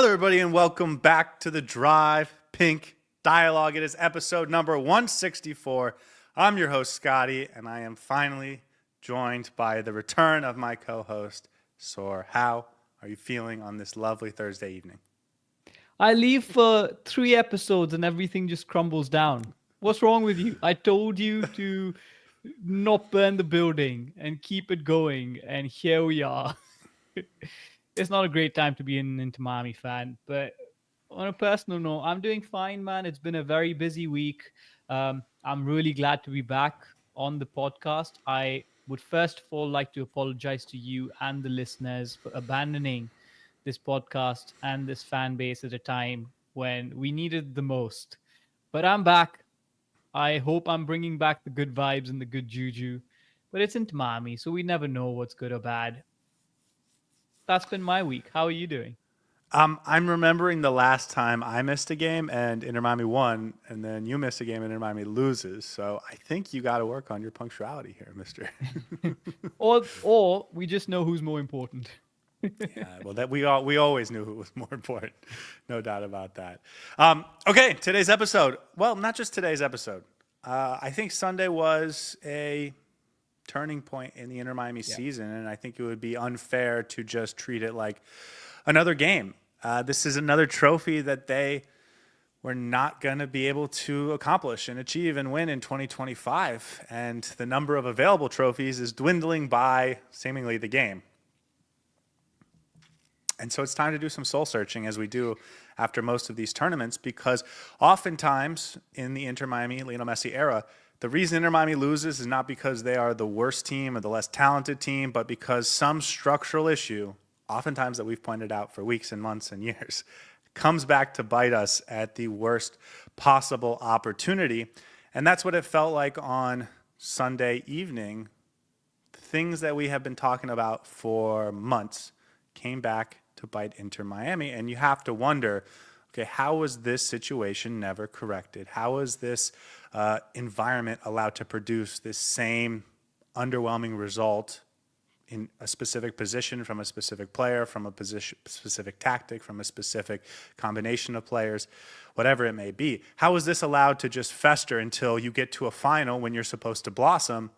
Hello, everybody, and welcome back to the Drive Pink Dialogue. It is episode number 164. I'm your host, Scotty, and I am finally joined by the return of my co-host, Saur. How are you feeling on this lovely Thursday evening? I leave for 3 episodes and everything just crumbles down. What's wrong with you? I told you to not burn the building and keep it going, and here we are. It's not a great time to be an Inter Miami fan, but on a personal note, I'm doing fine, man. It's been a very busy week. I'm really glad to be back on the podcast. I would first of all like to apologize to you and the listeners for abandoning this podcast and this fan base at a time when we needed the most. But I'm back. I hope I'm bringing back the good vibes and the good juju. But it's into Miami, so we never know what's good or bad. That's been my week. How are you doing? I'm remembering the last time I missed a game and Inter Miami won, and then you missed a game and Inter Miami loses. So I think you got to work on your punctuality here, Mister. or we just know who's more important. Yeah, well, that we always knew who was more important, no doubt about that. Okay, today's episode. Well, not just today's episode. I think Sunday was a turning point in the Inter Miami season, and I think it would be unfair to just treat it like another game. This is another trophy that they were not going to be able to accomplish and achieve and win in 2025, and the number of available trophies is dwindling by seemingly the game. And so it's time to do some soul searching, as we do after most of these tournaments, because oftentimes in the Inter Miami Lionel Messi era, the reason Inter Miami loses is not because they are the worst team or the less talented team, but because some structural issue, oftentimes that we've pointed out for weeks and months and years, comes back to bite us at the worst possible opportunity. And that's what it felt like on Sunday evening. The things that we have been talking about for months came back to bite Inter Miami. And you have to wonder, okay, how was this situation never corrected? How was this environment allowed to produce this same underwhelming result in a specific position from a specific player, from a specific tactic, from a specific combination of players, whatever it may be? How was this allowed to just fester until you get to a final when you're supposed to blossom,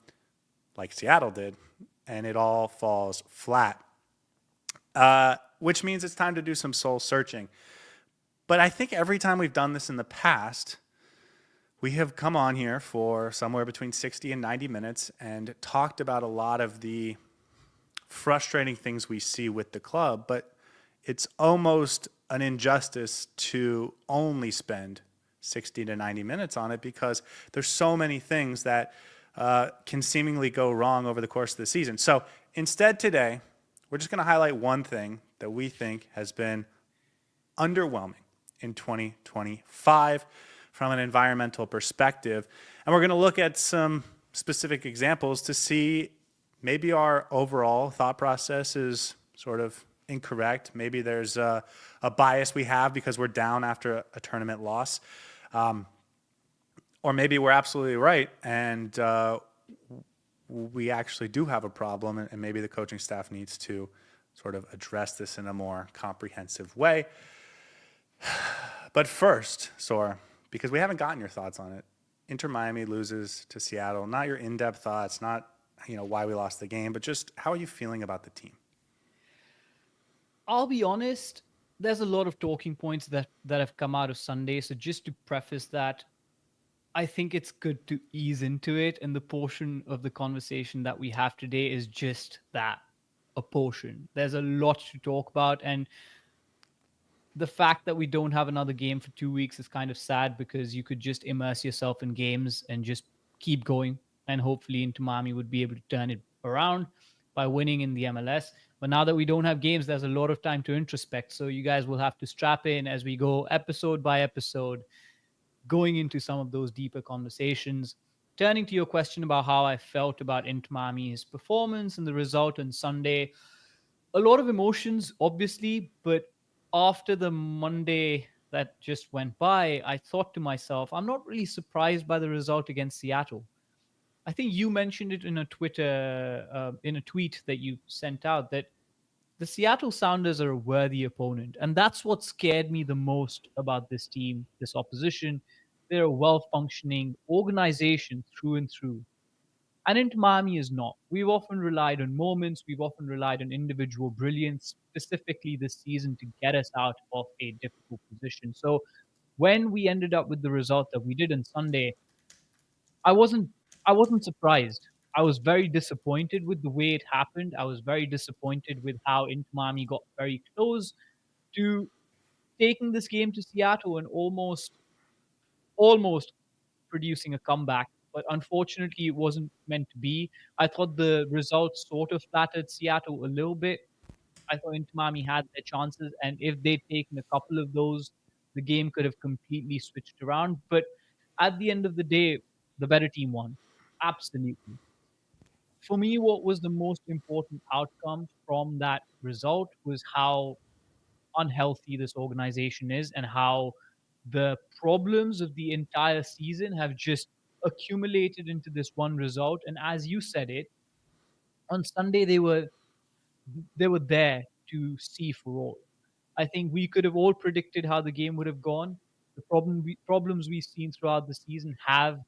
like Seattle did, and it all falls flat? Which means it's time to do some soul searching. But I think every time we've done this in the past, we have come on here for somewhere between 60 and 90 minutes and talked about a lot of the frustrating things we see with the club, but it's almost an injustice to only spend 60 to 90 minutes on it, because there's so many things that can seemingly go wrong over the course of the season. So instead today, we're just going to highlight one thing that we think has been underwhelming in 2025 from an environmental perspective. And we're going to look at some specific examples to see maybe our overall thought process is sort of incorrect. Maybe there's a bias we have because we're down after a tournament loss. Or maybe we're absolutely right and we actually do have a problem, and maybe the coaching staff needs to sort of address this in a more comprehensive way. But first, Saur, because we haven't gotten your thoughts on it, Inter Miami loses to Seattle. Not your in-depth thoughts, not why we lost the game, but just how are you feeling about the team? I'll be honest, there's a lot of talking points that have come out of Sunday. So just to preface that, I think it's good to ease into it. And the portion of the conversation that we have today is just that, a portion. There's a lot to talk about. And the fact that we don't have another game for 2 weeks is kind of sad, because you could just immerse yourself in games and just keep going. And hopefully Inter Miami would be able to turn it around by winning in the MLS. But now that we don't have games, there's a lot of time to introspect. So you guys will have to strap in as we go episode by episode, going into some of those deeper conversations. Turning to your question about how I felt about Inter Miami's performance and the result on Sunday, a lot of emotions, obviously, but after the Monday that just went by, I thought to myself, I'm not really surprised by the result against Seattle. I think you mentioned it in a tweet that you sent out, that the Seattle Sounders are a worthy opponent. And that's what scared me the most about this team, this opposition. They're a well functioning organization through and through. And Inter Miami is not. We've often relied on moments, we've often relied on individual brilliance, specifically this season, to get us out of a difficult position. So when we ended up with the result that we did on Sunday, I wasn't I wasn't surprised. I was very disappointed with the way it happened. I was very disappointed with how Inter Miami got very close to taking this game to Seattle and almost producing a comeback. But unfortunately, it wasn't meant to be. I thought the results sort of flattered Seattle a little bit. I thought Inter Miami had their chances, and if they'd taken a couple of those, the game could have completely switched around. But at the end of the day, the better team won. Absolutely. For me, what was the most important outcome from that result was how unhealthy this organization is and how the problems of the entire season have just accumulated into this one result. And as you said it, on Sunday they were there to see for all. I think we could have all predicted how the game would have gone. The problems we've seen throughout the season have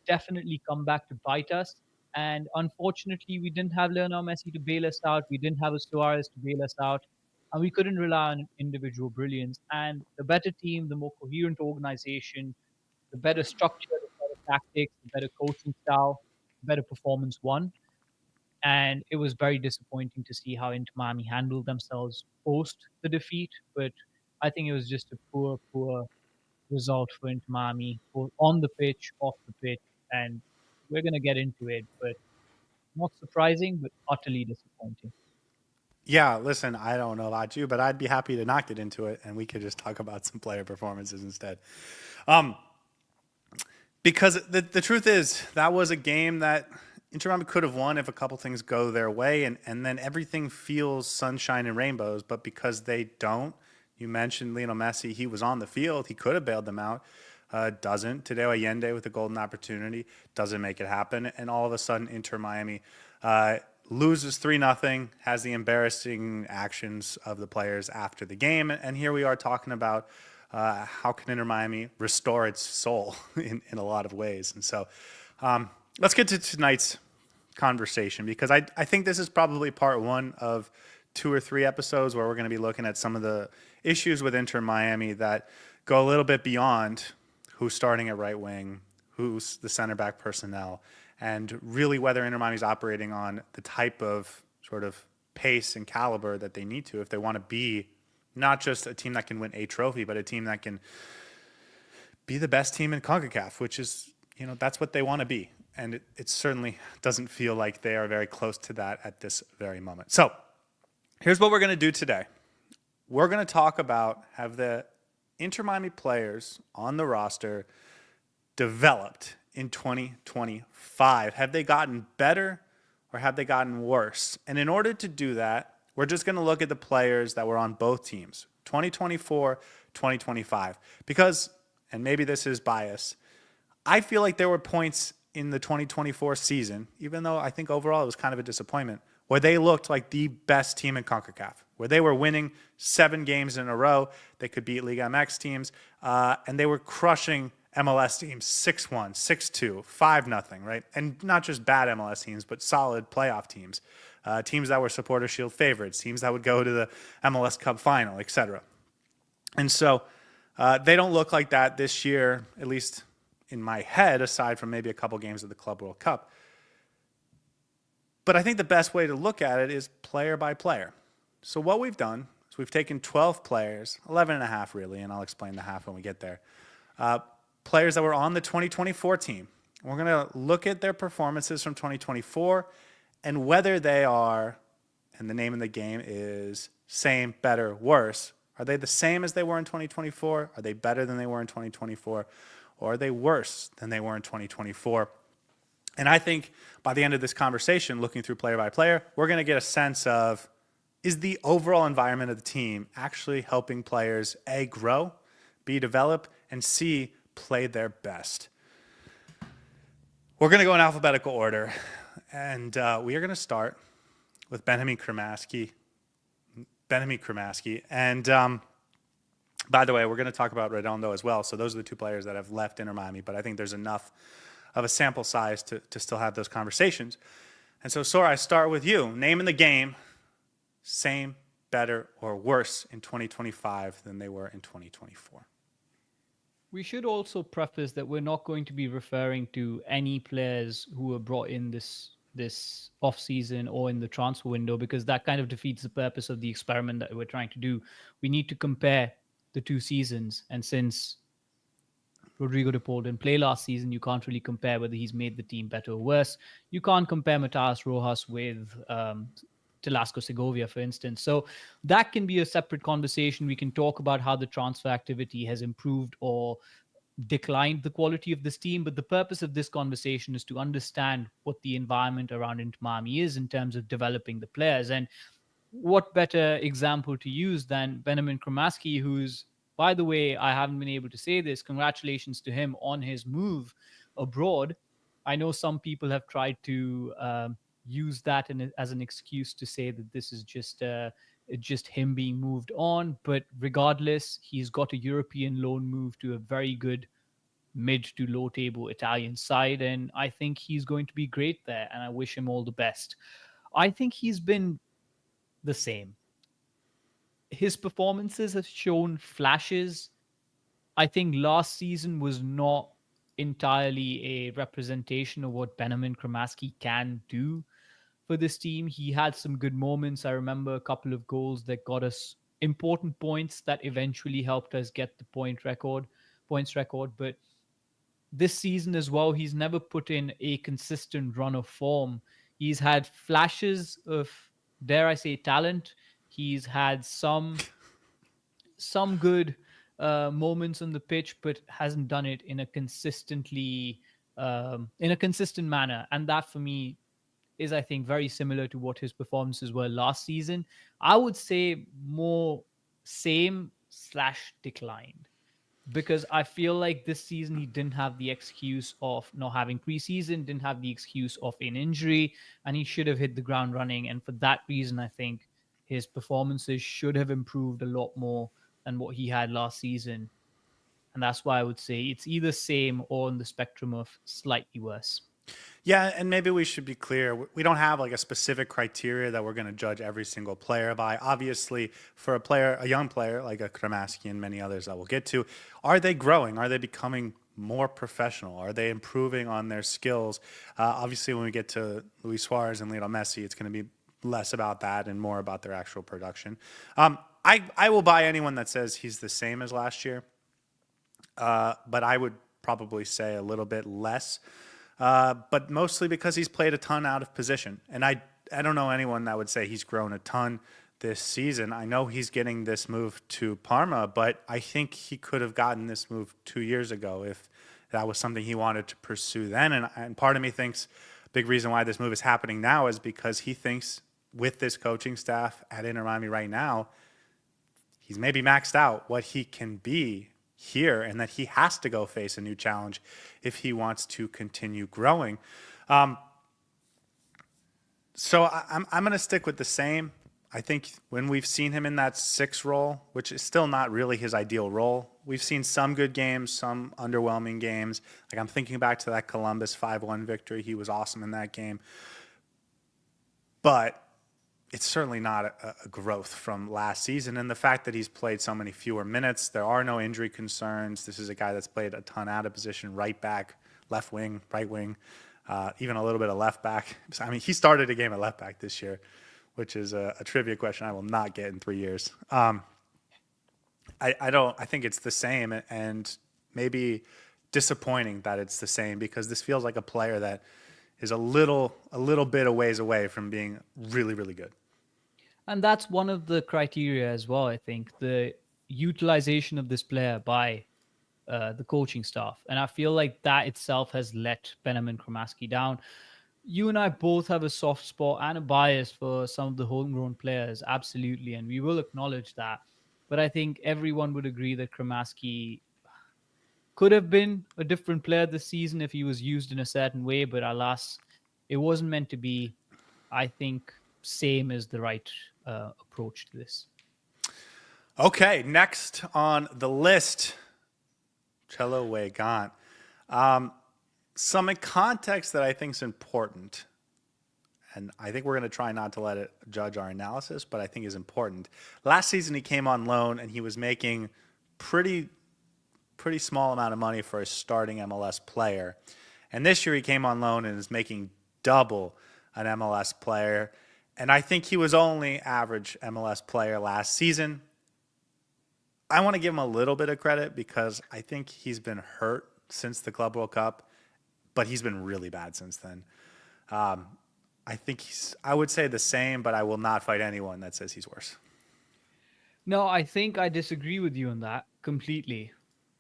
definitely come back to bite us. And unfortunately, we didn't have Lionel Messi to bail us out. We didn't have a Suarez to bail us out. And we couldn't rely on individual brilliance. And the better team, the more coherent organization, the better structure, the better tactics, the better coaching style, the better performance won. And it was very disappointing to see how Inter Miami handled themselves post the defeat. But I think it was just a poor result for Inter Miami, both on the pitch, off the pitch, and we're going to get into it. But not surprising, but utterly disappointing. Yeah, listen, I don't know about you, but I'd be happy to not get into it, and we could just talk about some player performances instead. Um, because the truth is, that was a game that Inter Miami could have won if a couple things go their way, and then everything feels sunshine and rainbows. But because they don't, you mentioned Lionel Messi, he was on the field, he could have bailed them out. Doesn't. Tadeo Allende with a golden opportunity doesn't make it happen, and all of a sudden Inter Miami loses 3-0, has the embarrassing actions of the players after the game, and here we are talking about how can Inter Miami restore its soul in a lot of ways. And so let's get to tonight's conversation, because I think this is probably part one of 2 or 3 episodes where we're going to be looking at some of the issues with Inter Miami that go a little bit beyond who's starting at right wing, who's the center back personnel, and really whether Inter Miami's operating on the type of sort of pace and caliber that they need to if they want to be not just a team that can win a trophy, but a team that can be the best team in CONCACAF, which is, that's what they want to be. And it certainly doesn't feel like they are very close to that at this very moment. So here's what we're going to do today. We're going to talk about, have the Inter Miami players on the roster developed in 2025? Have they gotten better or have they gotten worse? And in order to do that, we're just going to look at the players that were on both teams, 2024, 2025. Because, and maybe this is bias, I feel like there were points in the 2024 season, even though I think overall it was kind of a disappointment, where they looked like the best team in CONCACAF, where they were winning 7 games in a row. They could beat Liga MX teams, and they were crushing MLS teams 6-1, 6-2, 5-0, right? And not just bad MLS teams, but solid playoff teams, teams that were Supporter Shield favorites, teams that would go to the MLS Cup final, etc. And so they don't look like that this year, at least in my head, aside from maybe a couple games of the Club World Cup. But I think the best way to look at it is player by player. So what we've done is we've taken 12 players, 11 and a half really, and I'll explain the half when we get there, players that were on the 2024 team. We're going to look at their performances from 2024 and whether they are, and the name of the game is same, better, worse. Are they the same as they were in 2024? Are they better than they were in 2024? Or are they worse than they were in 2024? And I think by the end of this conversation, looking through player by player, we're going to get a sense of, is the overall environment of the team actually helping players, A, grow, B, develop, and C, play their best? We're going to go in alphabetical order, and we are going to start with Benjamin Kremaski. Benjamin Kramaski. And by the way, we're going to talk about Redondo as well. So those are the two players that have left Inter Miami, but I think there's enough of a sample size to still have those conversations. And so, Saur, I start with you. Name in the game, same, better, or worse in 2025 than they were in 2024. We should also preface that we're not going to be referring to any players who were brought in this off season or in the transfer window, because that kind of defeats the purpose of the experiment that we're trying to do. We need to compare the two seasons, and since Rodrigo de Paul didn't play last season, you can't really compare whether he's made the team better or worse. You can't compare Matthias Rojas with Telasco Segovia, for instance. So that can be a separate conversation. We can talk about how the transfer activity has improved or declined the quality of this team. But the purpose of this conversation is to understand what the environment around Inter Miami is in terms of developing the players. And what better example to use than Benjamin Kramaski, who's, by the way, I haven't been able to say this, congratulations to him on his move abroad. I know some people have tried to use that as an excuse to say that this is just him being moved on. But regardless, he's got a European loan move to a very good mid to low table Italian side, and I think he's going to be great there, and I wish him all the best. I think he's been the same. His performances have shown flashes. I think last season was not entirely a representation of what Benjamin Kramaski can do for this team. He had some good moments. I remember a couple of goals that got us important points that eventually helped us get the points record. But this season as well, he's never put in a consistent run of form. He's had flashes of, dare I say, talent. He's had some good moments on the pitch, but hasn't done it in a consistent manner. And that for me is, I think, very similar to what his performances were last season. I would say more same/declined, because I feel like this season he didn't have the excuse of not having preseason, didn't have the excuse of an injury, and he should have hit the ground running. And for that reason, I think his performances should have improved a lot more than what he had last season. And that's why I would say it's either same or on the spectrum of slightly worse. Yeah, and maybe we should be clear. We don't have like a specific criteria that we're going to judge every single player by. Obviously, for a young player like a Kramaski and many others that we'll get to, are they growing? Are they becoming more professional? Are they improving on their skills? Obviously, when we get to Luis Suarez and Lionel Messi, it's going to be less about that and more about their actual production. I will buy anyone that says he's the same as last year, but I would probably say a little bit less. But mostly because he's played a ton out of position. And I don't know anyone that would say he's grown a ton this season. I know he's getting this move to Parma, but I think he could have gotten this move 2 years ago if that was something he wanted to pursue then. And part of me thinks a big reason why this move is happening now is because he thinks with this coaching staff at Inter Miami right now, he's maybe maxed out what he can be here, and that he has to go face a new challenge if he wants to continue growing. So I'm going to stick with the same. I think when we've seen him in that 6 role, which is still not really his ideal role, we've seen some good games, some underwhelming games. Like I'm thinking back to that Columbus 5-1 victory. He was awesome in that game. But it's certainly not a growth from last season. And the fact that he's played so many fewer minutes, there are no injury concerns. This is a guy that's played a ton out of position, right back, left wing, right wing, even a little bit of left back. I mean, he started a game at left back this year, which is a trivia question I will not get in 3 years. I think it's the same, and maybe disappointing that it's the same, because this feels like a player that is a little bit a ways away from being really, really good. And that's one of the criteria as well, I think, the utilization of this player by the coaching staff. And I feel like that itself has let Benjamin Kramaski down. You and I both have a soft spot and a bias for some of the homegrown players, absolutely, and we will acknowledge that. But I think everyone would agree that Kramaski could have been a different player this season if he was used in a certain way, but alas, it wasn't meant to be. I think same is the right approach to this. Okay, next on the list, Cello Weigant. Some context that I think is important, and I think we're going to try not to let it judge our analysis, but I think is important. Last season he came on loan and he was making pretty small amount of money for a starting MLS player. And this year he came on loan and is making double an MLS player. And I think he was only average MLS player last season. I want to give him a little bit of credit because I think he's been hurt since the Club World Cup, but he's been really bad since then. I think I would say the same, but I will not fight anyone that says he's worse. No, I think I disagree with you on that completely.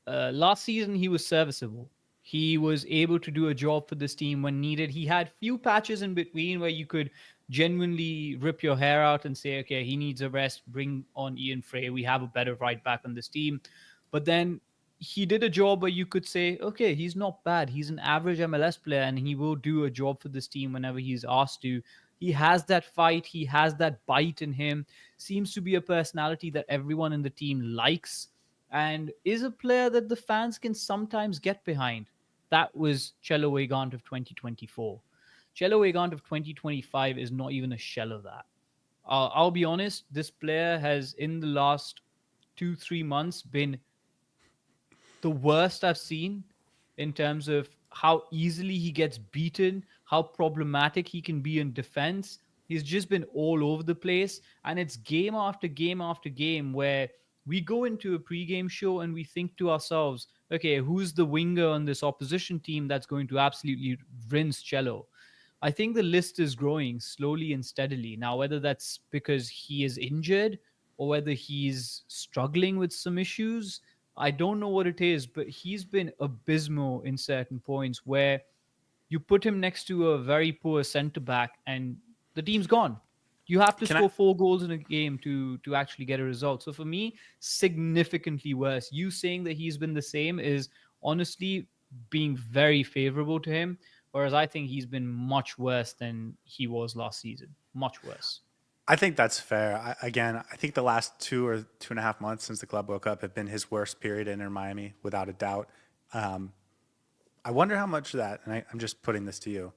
Last season, he was serviceable. He was able to do a job for this team when needed. He had few patches in between where you could genuinely rip your hair out and say, okay, he needs a rest, bring on Ian Frey. We have a better right back on this team. But then he did a job where you could say, okay, he's not bad. He's an average MLS player and he will do a job for this team whenever he's asked to. He has that fight. He has that bite in him. Seems to be a personality that everyone in the team likes and is a player that the fans can sometimes get behind. That was Cello Weigant of 2024. Cello Weigant of 2025 is not even a shell of that. I'll be honest, this player has, in the last 2-3 months, been the worst I've seen in terms of how easily he gets beaten, how problematic he can be in defense. He's just been all over the place. And it's game after game after game where we go into a pregame show and we think to ourselves, okay, who's the winger on this opposition team that's going to absolutely rinse Cello? I think the list is growing slowly and steadily. Now, whether that's because he is injured or whether he's struggling with some issues, I don't know what it is, but he's been abysmal in certain points where you put him next to a very poor center back and the team's gone. You have to Can I score 4 goals in a game to actually get a result. So for me, significantly worse. You saying that he's been the same is honestly being very favorable to him, whereas I think he's been much worse than he was last season. Much worse. I think that's fair. I think the last 2.5 months since the Club World Cup have been his worst period in Inter Miami, without a doubt. I wonder how much of that, and I'm just putting this to you,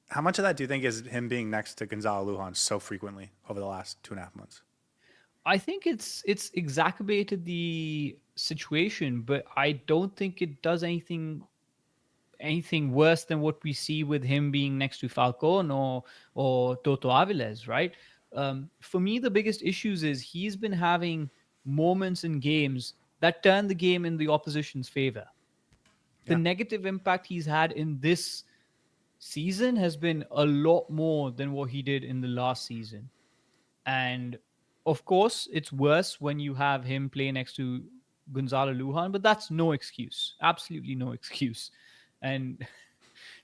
how much of that do you think is him being next to Gonzalo Lujan so frequently over the last 2.5 months? I think it's exacerbated the situation, but I don't think it does anything worse than what we see with him being next to Falcon or Toto Aviles, right? For me, the biggest issues is he's been having moments in games that turn the game in the opposition's favor. The Yeah. negative impact he's had in this season has been a lot more than what he did in the last season. And of course, it's worse when you have him play next to Gonzalo Lujan, but that's no excuse. Absolutely no excuse. And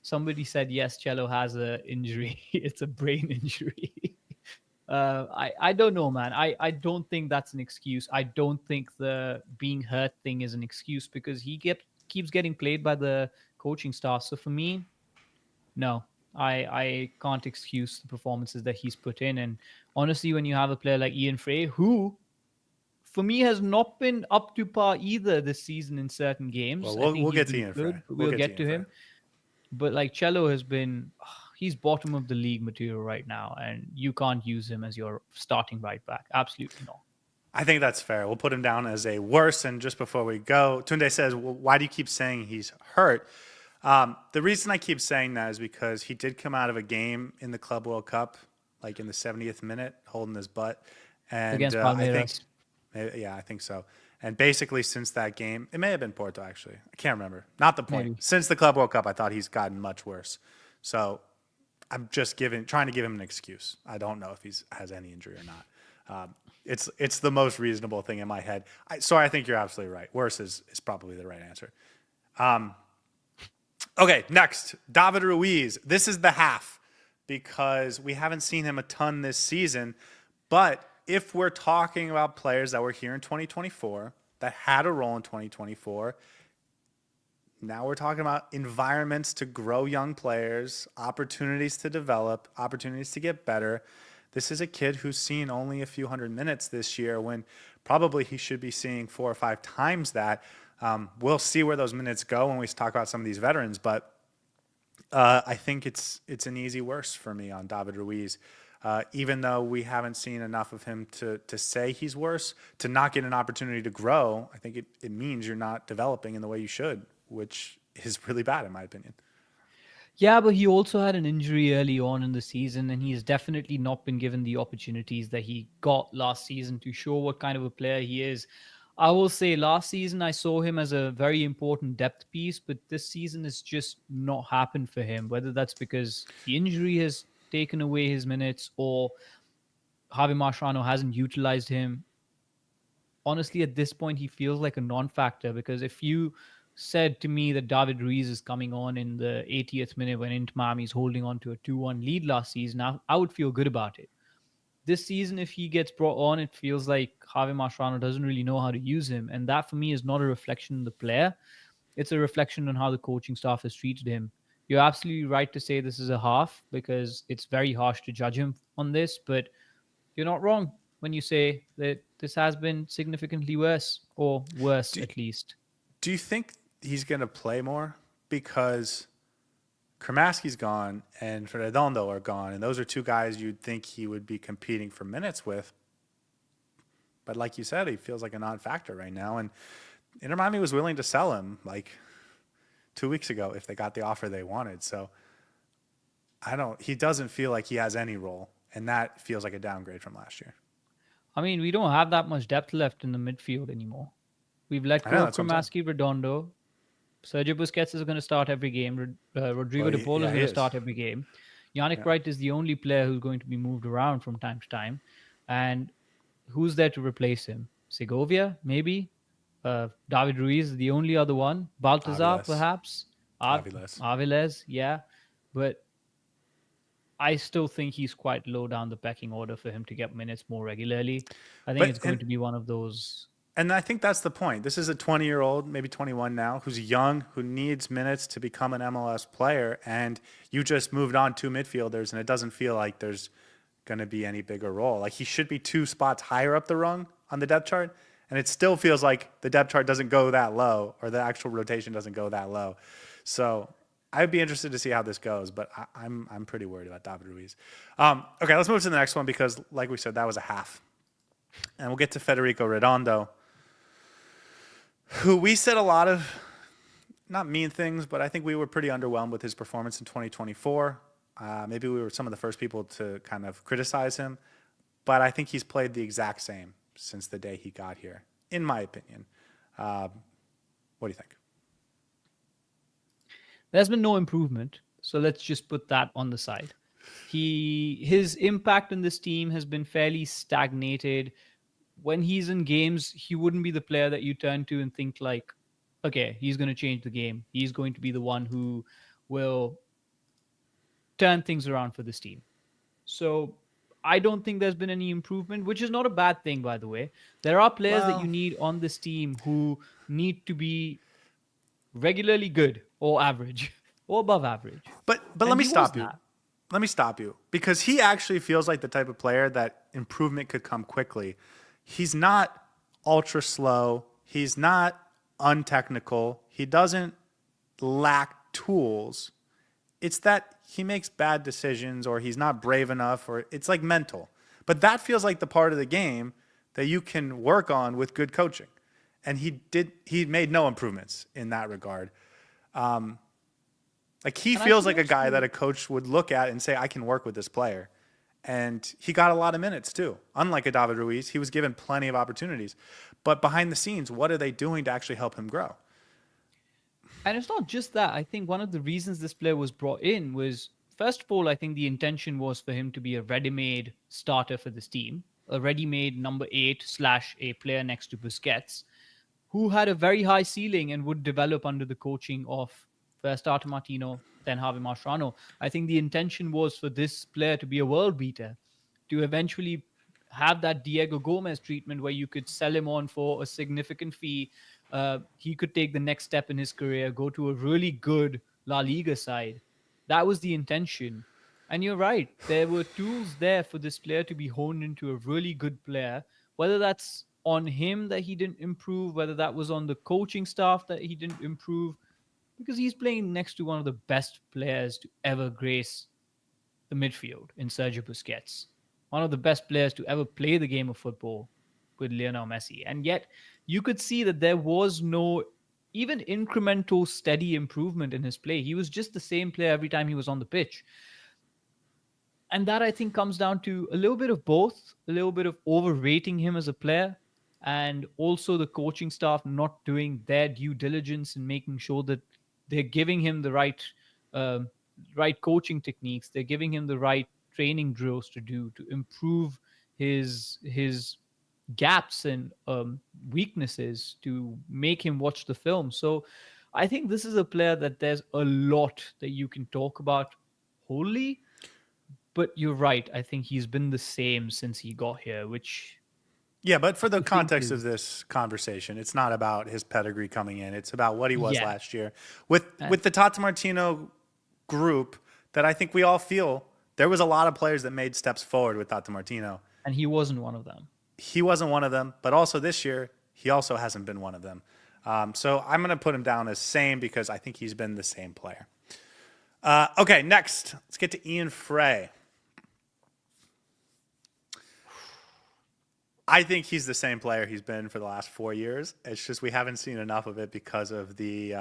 somebody said, yes, Cello has a injury. It's a brain injury. I don't know, man. I don't think that's an excuse. I don't think the being hurt thing is an excuse because keeps getting played by the coaching staff. So for me, no, I can't excuse the performances that he's put in. And honestly, when you have a player like Ian Frey, who for me has not been up to par either this season in certain games. Well, I think we'll he's get to been Ian good. Frey. We'll get to him. But like Cello has been, he's bottom of the league material right now, and you can't use him as your starting right back. Absolutely not. I think that's fair. We'll put him down as a worse. And just before we go, Tunde says, well, why do you keep saying he's hurt? The reason I keep saying that is because he did come out of a game in the Club World Cup, like in the 70th minute, holding his butt. And Against I think, Palmeiras. yeah, I think so. And basically, since that game, it may have been Porto, actually. I can't remember. Not the point. Maybe. Since the Club World Cup, I thought he's gotten much worse. So I'm just trying to give him an excuse. I don't know if he has any injury or not. It's the most reasonable thing in my head. So I think you're absolutely right. Worse is probably the right answer. Okay, next, David Ruiz. This is the half because we haven't seen him a ton this season. But if we're talking about players that were here in 2024, that had a role in 2024, now we're talking about environments to grow young players, opportunities to develop, opportunities to get better. This is a kid who's seen only a few hundred minutes this year when probably he should be seeing 4 or 5 times that. We'll see where those minutes go when we talk about some of these veterans, but I think it's an easy worse for me on David Ruiz. Even though we haven't seen enough of him to say he's worse, to not get an opportunity to grow, I think it means you're not developing in the way you should, which is really bad in my opinion. Yeah, but he also had an injury early on in the season, and he's definitely not been given the opportunities that he got last season to show what kind of a player he is. I will say last season I saw him as a very important depth piece, but this season it's just not happened for him, whether that's because the injury has taken away his minutes or Javi Mascherano hasn't utilized him. Honestly, at this point, he feels like a non-factor because if you said to me that David Ruiz is coming on in the 80th minute when Inter Miami is holding on to a 2-1 lead last season, I would feel good about it. This season, if he gets brought on, it feels like Javi Mascherano doesn't really know how to use him. And that, for me, is not a reflection on the player. It's a reflection on how the coaching staff has treated him. You're absolutely right to say this is a half because it's very harsh to judge him on this, but you're not wrong when you say that this has been significantly worse, or worse Do, at least. do you think he's going to play more? Because Kramaski's gone and Redondo are gone, and those are two guys you'd think he would be competing for minutes with. But like you said, he feels like a non-factor right now, and Inter Miami was willing to sell him like 2 weeks ago if they got the offer they wanted. So I don't. He doesn't feel like he has any role, and that feels like a downgrade from last year. I mean, we don't have that much depth left in the midfield anymore. We've let I go know of that's what I'm saying. Kramaski, Redondo. Sergio Busquets is going to start every game. Rodrigo Well, De Paul is yeah, he going to is. start every game. Yannick Yeah, Wright is the only player who's going to be moved around from time to time. And who's there to replace him? Segovia, maybe? David Ruiz is the only other one. Baltazar, Aviles, perhaps. Aviles. Aviles, yeah. But I still think he's quite low down the pecking order for him to get minutes more regularly. I think But it's going to be one of those. and I think that's the point. This is a 20-year-old, maybe 21 now, who's young, who needs minutes to become an MLS player, and you just moved on two midfielders, and it doesn't feel like there's going to be any bigger role. Like he should be 2 spots higher up the rung on the depth chart, and it still feels like the depth chart doesn't go that low, or the actual rotation doesn't go that low. So I'd be interested to see how this goes, but I'm pretty worried about David Ruiz. Okay, let's move to the next one because, like we said, that was a half, and we'll get to Federico Redondo, who we said a lot of not mean things, but I think we were pretty underwhelmed with his performance in 2024. Maybe we were some of the first people to kind of criticize him, but I think he's played the exact same since the day he got here, in my opinion. What do you think? There's been no improvement. So let's just put that on the side. His impact in this team has been fairly stagnated. When he's in games, he wouldn't be the player that you turn to and think like, okay, he's going to change the game. He's going to be the one who will turn things around for this team. So I don't think there's been any improvement, which is not a bad thing, by the way. There are players that you Well, need on this team who need to be regularly good or average or above average. but And let me he was stop you. that. Let me stop you because he actually feels like the type of player that improvement could come quickly. He's not ultra slow. He's not untechnical. He doesn't lack tools. It's that he makes bad decisions or he's not brave enough or it's like mental. But that feels like the part of the game that you can work on with good coaching. And he made no improvements in that regard. Like he And I feels think like a guy that also, a coach would look at and say, I can work with this player. And he got a lot of minutes too. Unlike a David Ruiz, he was given plenty of opportunities. But behind the scenes, what are they doing to actually help him grow? and it's not just that. I think one of the reasons this player was brought in was, first of all, I think the intention was for him to be a ready-made starter for this team, a ready-made number 8 slash a player next to Busquets, who had a very high ceiling and would develop under the coaching of first Artur Martino, then Javi Mascherano. I think the intention was for this player to be a world beater, to eventually have that Diego Gomez treatment where you could sell him on for a significant fee. He could take the next step in his career, go to a really good La Liga side. That was the intention. And you're right. There were tools there for this player to be honed into a really good player, whether that's on him that he didn't improve, whether that was on the coaching staff that he didn't improve, because he's playing next to one of the best players to ever grace the midfield in Sergio Busquets, one of the best players to ever play the game of football with Lionel Messi. And yet you could see that there was no even incremental steady improvement in his play. He was just the same player every time he was on the pitch. And that I think comes down to a little bit of both, a little bit of overrating him as a player, and also the coaching staff not doing their due diligence and making sure that they're giving him the um, right coaching techniques. They're giving him the right training drills to do to improve his gaps and weaknesses to make him watch the film. So I think this is a player that there's a lot that you can talk about wholly, but you're right. I think he's been the same since he got here, which Yeah, but for the I think context of is, this conversation, it's not about his pedigree coming in. It's about what he was yeah. last year with And, the Tata Martino group. That I think we all feel there was a lot of players that made steps forward with Tata Martino. and he wasn't one of them. He wasn't one of them, but also this year he also hasn't been one of them. So I'm going to put him down as same because I think he's been the same player. Okay, next let's get to Ian Frey. I think he's the same player he's been for the last 4 years. It's just we haven't seen enough of it because of the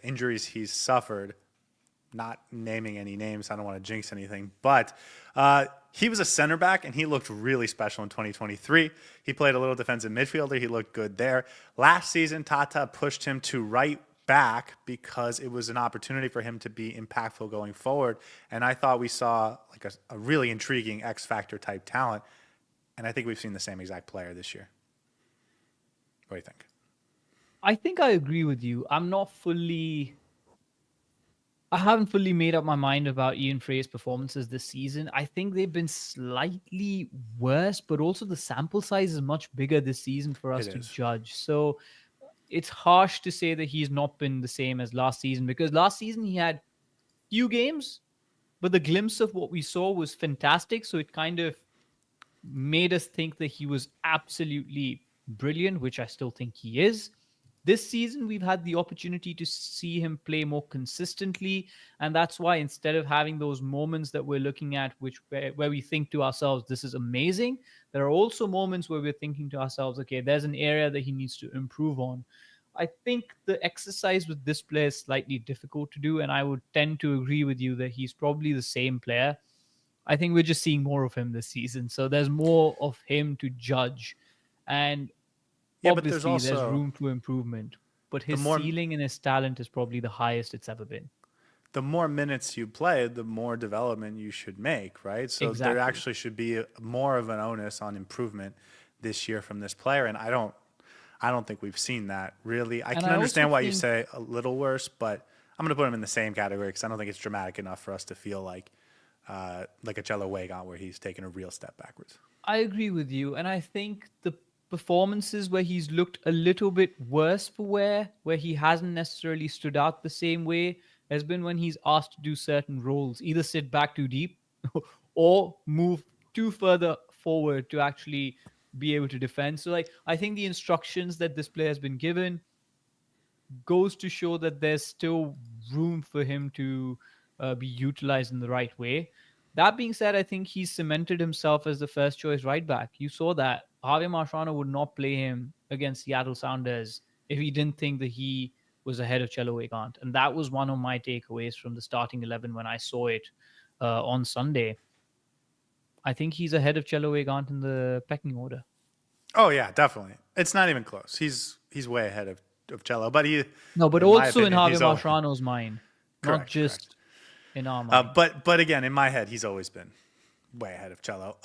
injuries he's suffered. Not naming any names, I don't want to jinx anything, but he was a center back and he looked really special in 2023. He played a little defensive midfielder. He looked good there. Last season, Tata pushed him to right back because it was an opportunity for him to be impactful going forward. And I thought we saw like a really intriguing X Factor type talent. And I think we've seen the same exact player this year. What do you think? I think I agree with you. I haven't fully made up my mind about Ian Frey's performances this season. I think they've been slightly worse, but also the sample size is much bigger this season for us It to is. judge. So it's harsh to say that he's not been the same as last season, because last season he had few games, but the glimpse of what we saw was fantastic. So it kind of made us think that he was absolutely brilliant, which I still think he is. This season, we've had the opportunity to see him play more consistently. And that's why instead of having those moments that we're looking at, where we think to ourselves, this is amazing, there are also moments where we're thinking to ourselves, okay, there's an area that he needs to improve on. I think the exercise with this player is slightly difficult to do. And I would tend to agree with you that he's probably the same player. I think we're just seeing more of him this season. So there's more of him to judge. And Yeah, but obviously there's room for improvement. But the his more ceiling and his talent is probably the highest it's ever been. the more minutes you play, the more development you should make, right? So there Exactly. actually should be more of an onus on improvement this year from this player, and I don't think we've seen that really. I And can I also understand why you think, say a little worse, but I'm going to put him in the same category because I don't think it's dramatic enough for us to feel like a Cello Wagon where he's taken a real step backwards. I agree with you. And I think the performances where he's looked a little bit worse for where he hasn't necessarily stood out the same way, has been when he's asked to do certain roles, either sit back too deep or move too further forward to actually be able to defend. So like I think the instructions that this player has been given goes to show that there's still room for him to be utilized in the right way. That being said, I think he's cemented himself as the first choice right back. You saw that Javier Marciano would not play him against Seattle Sounders if he didn't think that he was ahead of Chelo Weigand. And that was one of my takeaways from the starting 11 when I saw it on Sunday. I think he's ahead of Chelo Weigand in the pecking order. Oh yeah, definitely. It's not even close. He's way ahead of Cello, but No, but in my also in opinion, Javier Marciano's mind, not correct. just in our mind. But again, in my head, he's always been way ahead of Cello.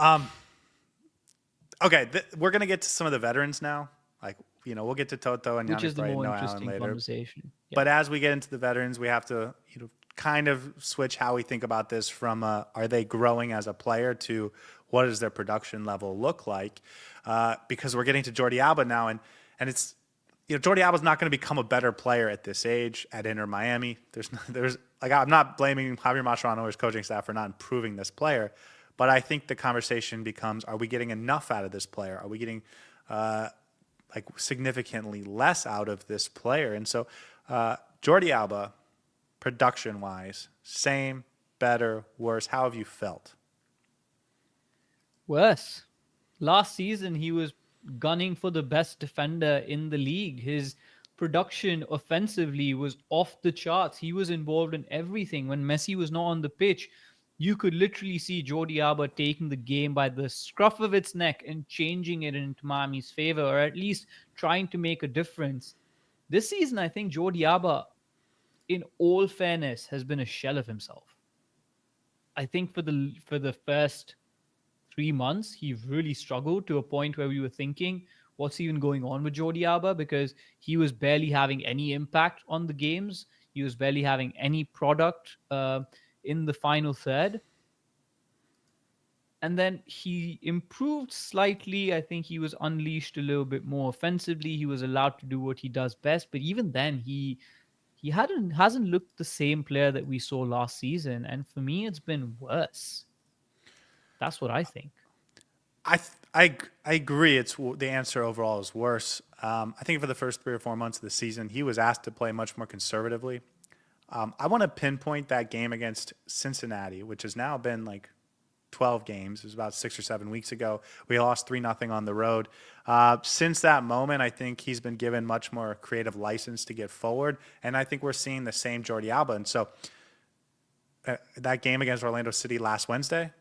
Okay, we're gonna get to some of the veterans now. Like we'll get to Toto and Which Yannick is the Bright and more Noah Allen interesting later. conversation. Yeah. But as we get into the veterans, we have to kind of switch how we think about this from are they growing as a player to what does their production level look like? Because we're getting to Jordi Alba now, and it's Jordi Alba's not going to become a better player at this age at Inter Miami. There's like I'm not blaming Javier Mascherano or his coaching staff for not improving this player, but I think the conversation becomes: Are we getting enough out of this player? Are we getting like significantly less out of this player? And so, Jordi Alba, production wise, same, better, worse? How have you felt? Worse. Last season, he was gunning for the best defender in the league. His production offensively was off the charts. He was involved in everything. When Messi was not on the pitch, you could literally see Jordi Alba taking the game by the scruff of its neck and changing it into Miami's favor, or at least trying to make a difference. This season, I think Jordi Alba, in all fairness, has been a shell of himself. I think for the first 3 months, he really struggled to a point where we were thinking, what's even going on with Jordi Alba? Because he was barely having any impact on the games. He was barely having any product in the final third. And then he improved slightly. I think he was unleashed a little bit more offensively. He was allowed to do what he does best. But even then, he hasn't looked the same player that we saw last season. And for me, it's been worse. That's what I think. I agree. It's the answer overall is worse. I think for the first 3 or 4 months of the season, he was asked to play much more conservatively. I want to pinpoint that game against Cincinnati, which has now been like 12 games. It was about 6 or 7 weeks ago. We lost 3-0 on the road. Since that moment, I think he's been given much more creative license to get forward, and I think we're seeing the same Jordi Alba. And so that game against Orlando City last Wednesday,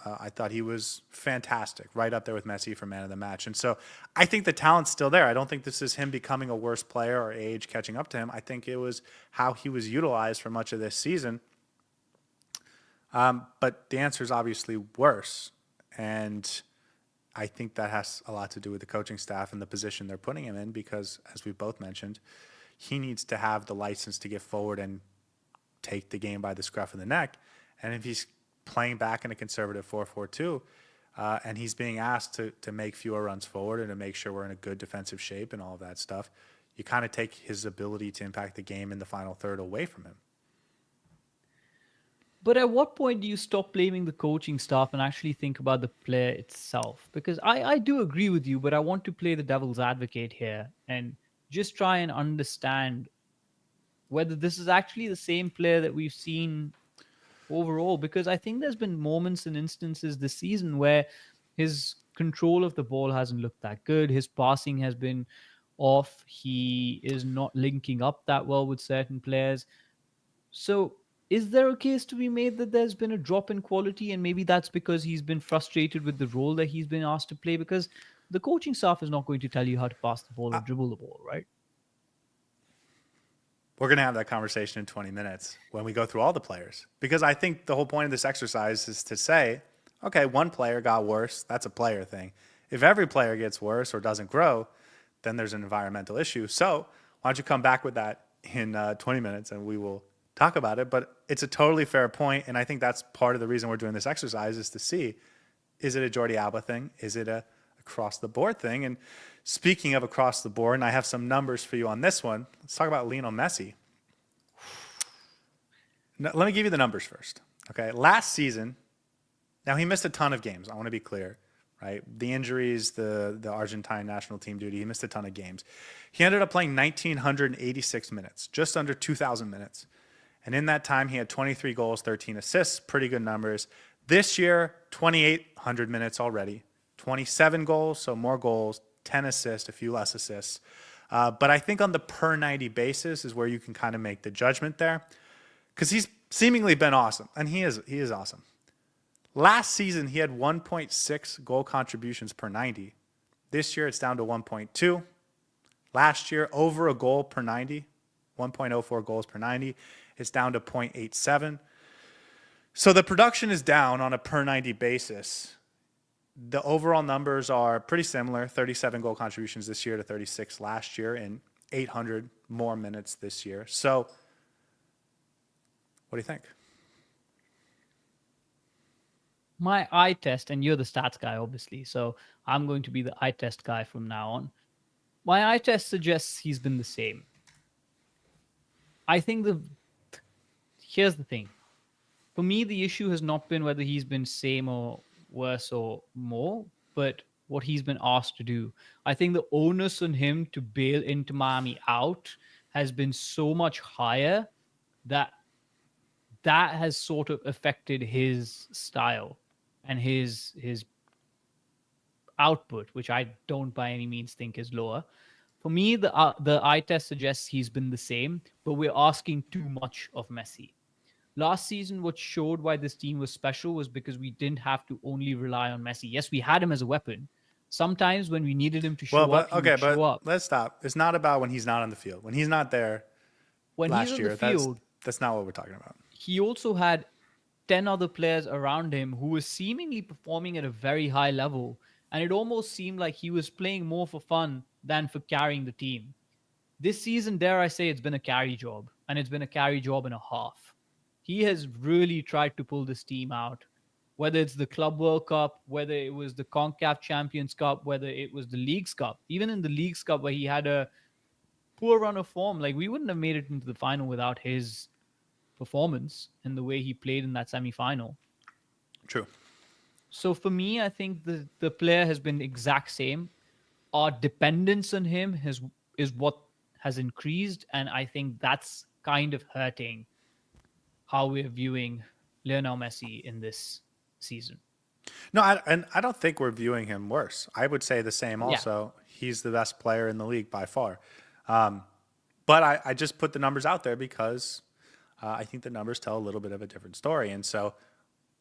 I thought he was fantastic, right up there with Messi for man of the match. And so I think the talent's still there. I don't think this is him becoming a worse player or age catching up to him. I think it was how he was utilized for much of this season. But the answer is obviously worse. And I think that has a lot to do with the coaching staff and the position they're putting him in because, as we both mentioned, he needs to have the license to get forward and take the game by the scruff of the neck. And if he's playing back in a conservative 4-4-2, and he's being asked to make fewer runs forward and to make sure we're in a good defensive shape and all of that stuff, you kind of take his ability to impact the game in the final third away from him. But at what point do you stop blaming the coaching staff and actually think about the player itself? Because I do agree with you, but I want to play the devil's advocate here and just try and understand whether this is actually the same player that we've seen overall, because I think there's been moments and instances this season where his control of the ball hasn't looked that good. His passing has been off. He is not linking up that well with certain players. So, is there a case to be made that there's been a drop in quality, and maybe that's because he's been frustrated with the role that he's been asked to play? Because the coaching staff is not going to tell you how to pass the ball or dribble the ball, right? We're going to have that conversation in 20 minutes when we go through all the players. Because I think the whole point of this exercise is to say, okay, one player got worse. That's a player thing. If every player gets worse or doesn't grow, then there's an environmental issue. So why don't you come back with that in 20 minutes and we will talk about it. But it's a totally fair point, and I think that's part of the reason we're doing this exercise is to see, is it a Jordi Alba thing? Is it a across the board thing? And speaking of across the board, and I have some numbers for you on this one, let's talk about Lionel Messi. Now, let me give you the numbers first. Okay, last season, now he missed a ton of games. I want to be clear, right? The injuries, the Argentine national team duty, he missed a ton of games. He ended up playing 1,986 minutes, just under 2,000 minutes. And in that time, he had 23 goals, 13 assists, pretty good numbers. This year, 2,800 minutes already, 27 goals, so more goals, 10 assists, a few less assists. But I think on the per 90 basis is where you can kind of make the judgment there, because he's seemingly been awesome, and he is awesome. Last season, he had 1.6 goal contributions per 90. This year, it's down to 1.2. Last year, over a goal per 90, 1.04 goals per 90. It's down to 0.87. So the production is down on a per 90 basis. The overall numbers are pretty similar, 37 goal contributions this year to 36 last year and 800 more minutes this year. So what do you think? My eye test, and you're the stats guy, obviously, so I'm going to be the eye test guy from now on. My eye test suggests he's been the same. I think here's the thing. For me, the issue has not been whether he's been same or worse or more, but what he's been asked to do. I think the onus on him to bail Inter Miami out has been so much higher that that has sort of affected his style and his output, which I don't by any means think is lower. For me, the eye test suggests he's been the same, but we're asking too much of Messi. Last season, what showed why this team was special was because we didn't have to only rely on Messi. Yes, we had him as a weapon. Sometimes when we needed him to Well, show up, but he okay, would show but up. let's stop. It's not about when he's not on the field. When he's not there When he's last on the year, field, that's not what we're talking about. he also had 10 other players around him who were seemingly performing at a very high level. And it almost seemed like he was playing more for fun than for carrying the team. This season, dare I say, it's been a carry job, and it's been a carry job and a half. He has really tried to pull this team out, whether it's the Club World Cup, whether it was the CONCACAF Champions Cup, whether it was the Leagues Cup. Even in the Leagues Cup, where he had a poor run of form, like we wouldn't have made it into the final without his performance and the way he played in that semi-final. True. So for me, I think the player has been exact same. Our dependence on him is what has increased, and I think that's kind of hurting how we're viewing Lionel Messi in this season. No, and I don't think we're viewing him worse. I would say the same Yeah, also. He's the best player in the league by far. But I just put the numbers out there because I think the numbers tell a little bit of a different story. And so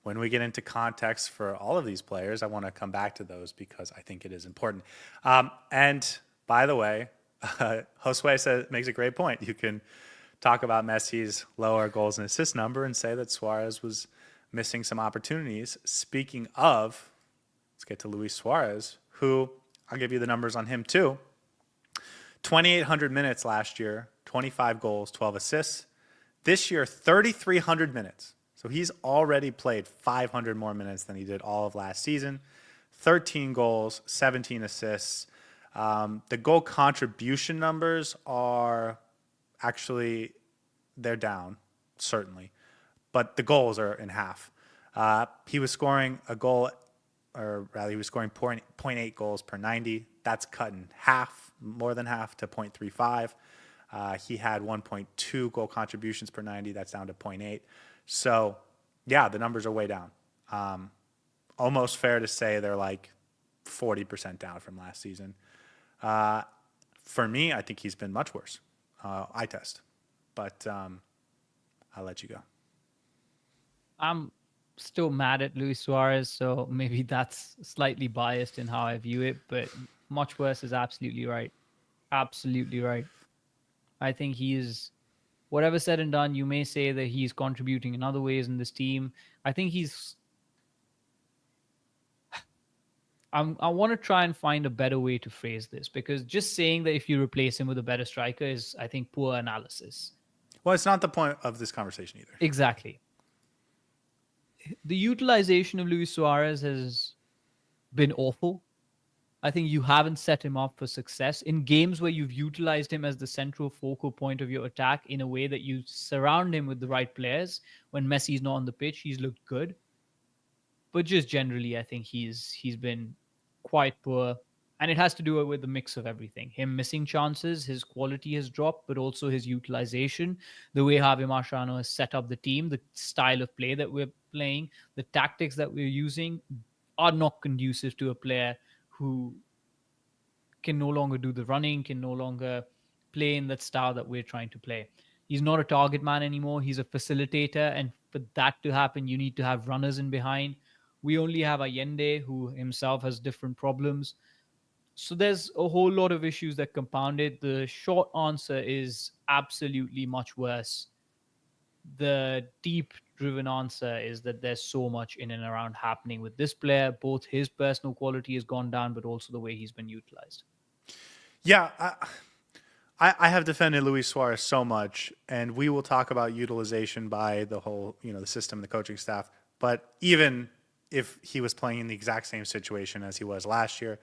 when we get into context for all of these players, I want to come back to those because I think it is important. And by the way, Josue makes a great point. You can talk about Messi's lower goals and assist number and say that Suarez was missing some opportunities. Speaking of, let's get to Luis Suarez, who I'll give you the numbers on him too. 2,800 minutes last year, 25 goals, 12 assists. This year, 3,300 minutes. So he's already played 500 more minutes than he did all of last season. 13 goals, 17 assists. The goal contribution numbers are actually, they're down, certainly. But the goals are in half. He was scoring a goal, or rather, he was scoring 0.8 goals per 90. That's cut in half, more than half, to 0.35. He had 1.2 goal contributions per 90. That's down to 0.8. So, yeah, the numbers are way down. Almost fair to say they're like 40% down from last season. For me, I think he's been much worse. Eye test. But I'll let you go. I'm still mad at Luis Suarez, so maybe that's slightly biased in how I view it, but much worse is absolutely right. Absolutely right. I think he's, whatever said and done, you may say that he's contributing in other ways in this team. I think I want to try and find a better way to phrase this, because just saying that if you replace him with a better striker is, I think, poor analysis. Well, it's not the point of this conversation either. Exactly. The utilization of Luis Suarez has been awful. I think you haven't set him up for success in games where you've utilized him as the central focal point of your attack in a way that you surround him with the right players. When Messi's not on the pitch, he's looked good. But just generally, I think he's been quite poor. And it has to do with the mix of everything. Him missing chances, his quality has dropped, but also his utilization, the way Javi Marciano has set up the team, the style of play that we're playing, the tactics that we're using are not conducive to a player who can no longer do the running, can no longer play in that style that we're trying to play. He's not a target man anymore. He's a facilitator. And for that to happen, you need to have runners in behind. We only have Allende, who himself has different problems. So there's a whole lot of issues that compound it. The short answer is absolutely much worse. The deep driven answer is that there's so much in and around happening with this player. Both his personal quality has gone down, but also the way he's been utilized. Yeah, I have defended Luis Suarez so much, and we will talk about utilization by the whole, the system, the coaching staff. But even if he was playing in the exact same situation as he was last year,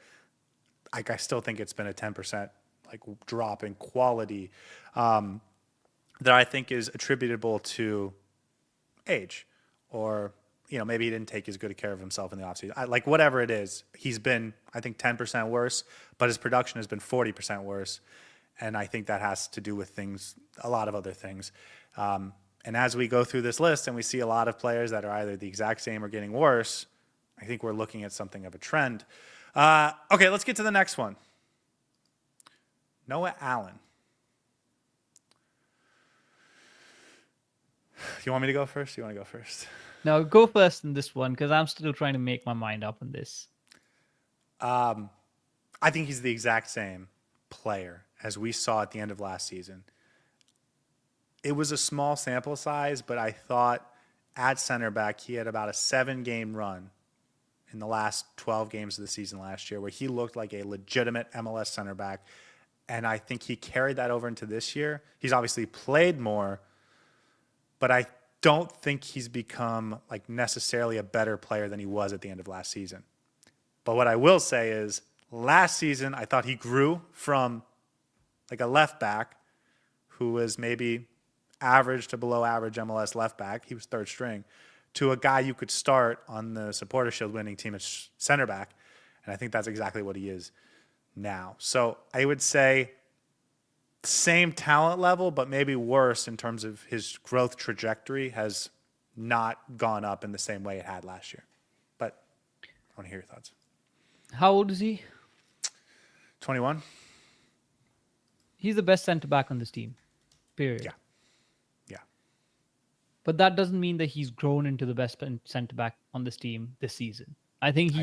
like I still think it's been a 10% like drop in quality that I think is attributable to age, or maybe he didn't take as good a care of himself in the offseason. Like whatever it is, he's been I think 10% worse, but his production has been 40% worse, and I think that has to do with a lot of other things. And as we go through this list and we see a lot of players that are either the exact same or getting worse, I think we're looking at something of a trend. Okay, let's get to the next one. Noah Allen. You want me to go first? You want to go first? Now go first in this one because I'm still trying to make my mind up on this. I think he's the exact same player as we saw at the end of last season. It was a small sample size, but I thought at center back he had about a 7-game run in the last 12 games of the season last year where he looked like a legitimate MLS center back. And I think he carried that over into this year. He's obviously played more, but I don't think he's become like necessarily a better player than he was at the end of last season. But what I will say is last season, I thought he grew from like a left back who was maybe average to below average MLS left back. He was third string to a guy you could start on the Supporter Shield winning team at center back. And I think that's exactly what he is now. So I would say same talent level, but maybe worse in terms of his growth trajectory has not gone up in the same way it had last year. But I want to hear your thoughts. How old is he? 21? He's the best center back on this team. Period. Yeah. But that doesn't mean that he's grown into the best center back on this team this season. I think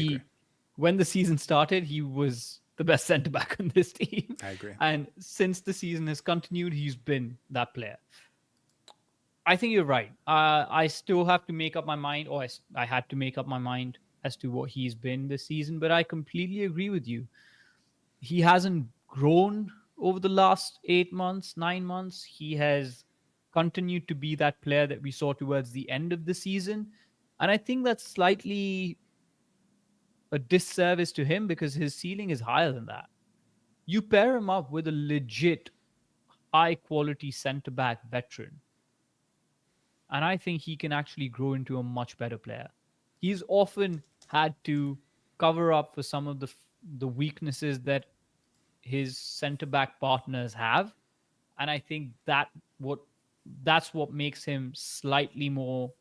when the season started, he was the best center back on this team. I agree. And since the season has continued, he's been that player. I think you're right. I still have to make up my mind, or I had to make up my mind as to what he's been this season. But I completely agree with you. He hasn't grown over the last 8 months, 9 months. He has continued to be that player that we saw towards the end of the season. And I think that's slightly a disservice to him because his ceiling is higher than that. You pair him up with a legit high quality center back veteran, and I think he can actually grow into a much better player. He's often had to cover up for some of the weaknesses that his center back partners have, and I think that's what makes him slightly more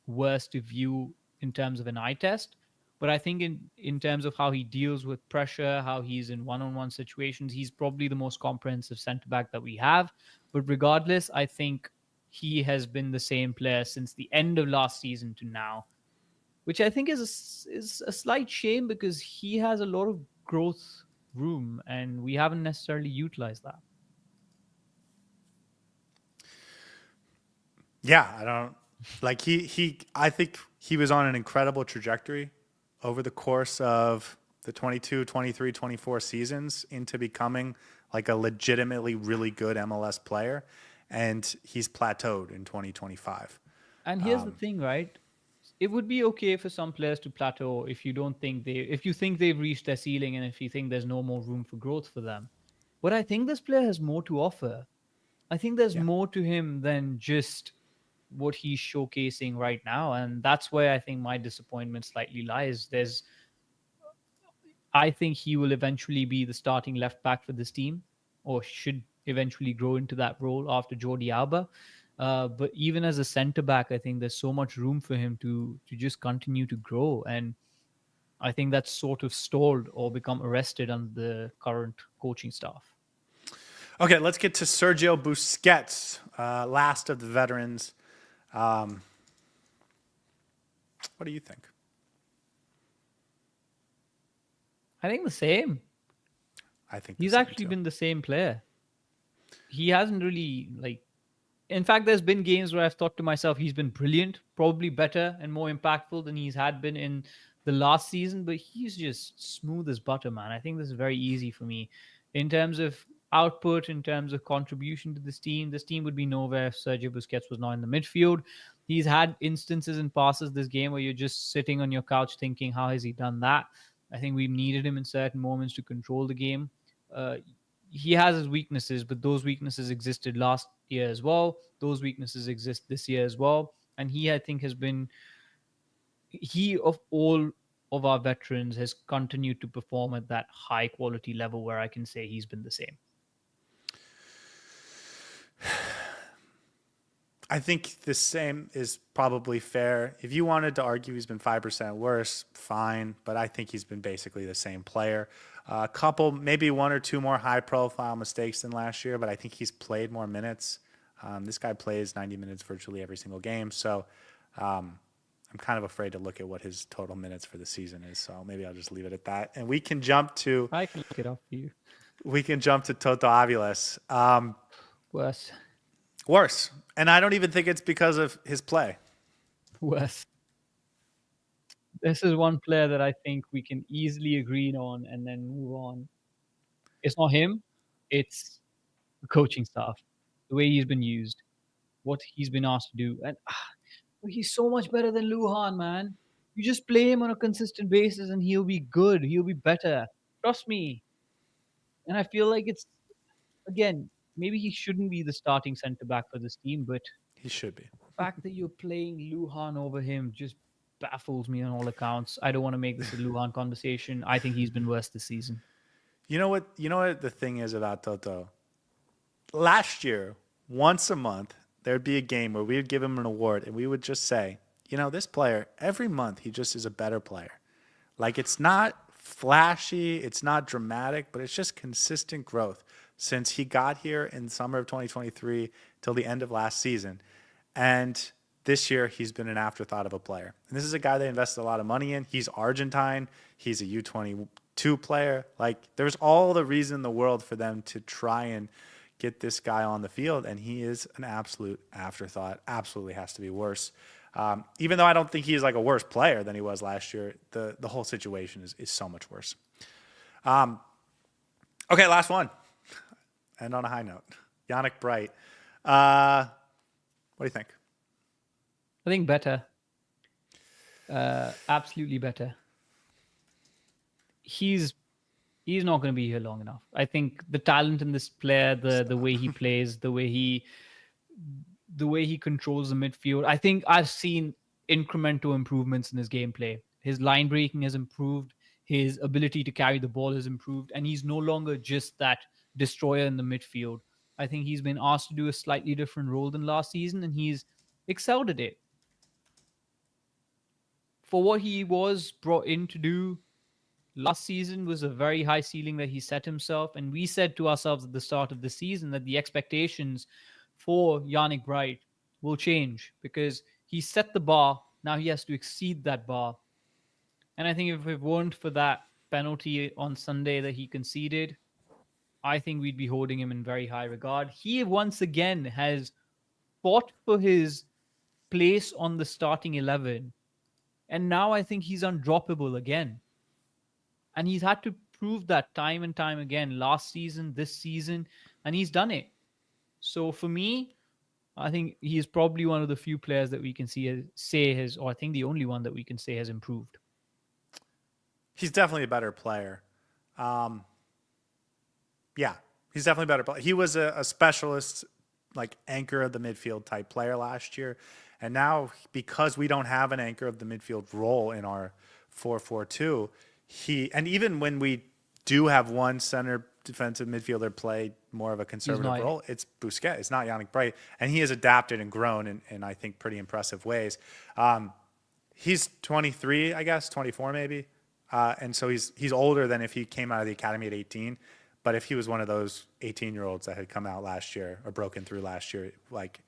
worse to view in terms of an eye test. But I think in terms of how he deals with pressure, how he's in one-on-one situations, he's probably the most comprehensive center back that we have. But regardless, I think he has been the same player since the end of last season to now, which I think is a slight shame because he has a lot of growth room and we haven't necessarily utilized that. Yeah, I think he was on an incredible trajectory over the course of the 22, 23, 24 seasons into becoming like a legitimately really good MLS player. And he's plateaued in 2025. And here's the thing, right? It would be okay for some players to plateau if you think they've reached their ceiling and if you think there's no more room for growth for them. But I think this player has more to offer. I think there's more to him than just what he's showcasing right now. And that's where I think my disappointment slightly lies. I think he will eventually be the starting left back for this team, or should eventually grow into that role after Jordi Alba. But even as a center back, I think there's so much room for him to just continue to grow. And I think that's sort of stalled or become arrested under the current coaching staff. Okay, let's get to Sergio Busquets, last of the veterans. What do you think? I think the same. I think he's actually been the same player. He hasn't really in fact, there's been games where I've thought to myself, he's been brilliant, probably better and more impactful than he's had been in the last season, but he's just smooth as butter, man. I think this is very easy for me. In terms of output, in terms of contribution to this team would be nowhere if Sergio Busquets was not in the midfield. He's had instances and passes this game where you're just sitting on your couch thinking, how has he done that? I think we've needed him in certain moments to control the game. He has his weaknesses, but those weaknesses existed last year as well. Those weaknesses exist this year as well. And he, I think, he of all of our veterans has continued to perform at that high quality level where I can say he's been the same. I think the same is probably fair. If you wanted to argue he's been 5% worse, fine, but I think he's been basically the same player. A couple, maybe one or two more high profile mistakes than last year, but I think he's played more minutes. This guy plays 90 minutes virtually every single game. So I'm kind of afraid to look at what his total minutes for the season is. So maybe I'll just leave it at that. And we can jump to I can look it up for you. Toto Aviles. Worse. Worse. And I don't even think it's because of his play. Worse. This is one player that I think we can easily agree on and then move on. It's not him, it's the coaching staff, the way he's been used, what he's been asked to do. And he's so much better than Luhan, man. You just play him on a consistent basis and he'll be good. He'll be better. Trust me. And I feel like it's, again, maybe he shouldn't be the starting center back for this team, but He should be. the fact that you're playing Luhan over him just baffles me on all accounts. I don't want to make this a Luhan conversation. I think he's been worse this season. You know what? You know what the thing is about Toto? Last year, once a month, there'd be a game where we would give him an award and we would just say, you know, this player, every month, he just is a better player. Like, it's not flashy, it's not dramatic, but it's just consistent growth since he got here in summer of 2023 till the end of last season. And this year, he's been an afterthought of a player. And this is a guy they invested a lot of money in. He's Argentine. He's a U22 player. Like, there's all the reason in the world for them to try and get this guy on the field, and he is an absolute afterthought. Absolutely has to be worse. Even though I don't think he's like a worse player than he was last year, the whole situation is so much worse. Okay, last one. And on a high note, Yannick Bright. What do you think? I think better. Absolutely better. He's not going to be here long enough. I think the talent in this player, the way he plays, the way he controls the midfield. I think I've seen incremental improvements in his gameplay. His line breaking has improved. His ability to carry the ball has improved. And he's no longer just that destroyer in the midfield. I think he's been asked to do a slightly different role than last season, and he's excelled at it. For what he was brought in to do, last season was a very high ceiling that he set himself. And we said to ourselves at the start of the season that the expectations for Yannick Bright will change because he set the bar. Now he has to exceed that bar. And I think if it weren't for that penalty on Sunday that he conceded, I think we'd be holding him in very high regard. He once again has fought for his place on the starting 11. And now I think he's undroppable again. And he's had to prove that time and time again last season, this season, and he's done it. So for me, I think he is probably one of the few players that we can say has, or I think the only one that we can say has improved. He's definitely a better player. Yeah, he's definitely a better player. He was a specialist, like anchor of the midfield type player last year. And now, because we don't have an anchor of the midfield role in our 4-4-2, and even when we do have one center defensive midfielder play more of a conservative role, it's Busquets. It's not Yannick Bright. And he has adapted and grown in I think, pretty impressive ways. He's 23, I guess, 24 maybe. And so he's older than if he came out of the academy at 18. But if he was one of those 18-year-olds that had come out last year or broken through last year, like,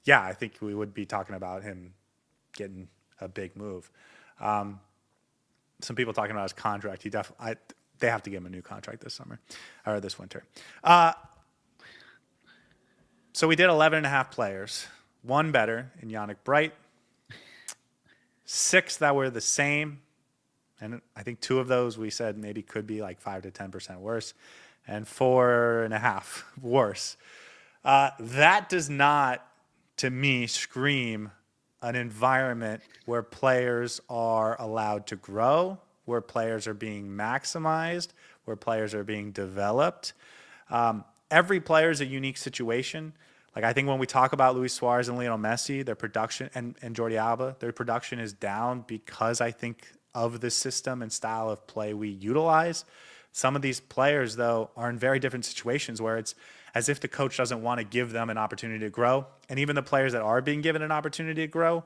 yeah, I think we would be talking about him getting a big move. Some people talking about his contract. They have to give him a new contract this summer or this winter. So we did 11 and a half players, one better in Yannick Bright, 6 that were the same. And I think 2 of those we said maybe could be like 5 to 10% worse, and 4.5 worse. That does not, to me, scream an environment where players are allowed to grow, where players are being maximized, where players are being developed. Every player is a unique situation. Like, I think when we talk about Luis Suarez and Lionel Messi, their production, and Jordi Alba, their production is down because I think of the system and style of play we utilize. Some of these players, though, are in very different situations where it's as if the coach doesn't want to give them an opportunity to grow. And even the players that are being given an opportunity to grow,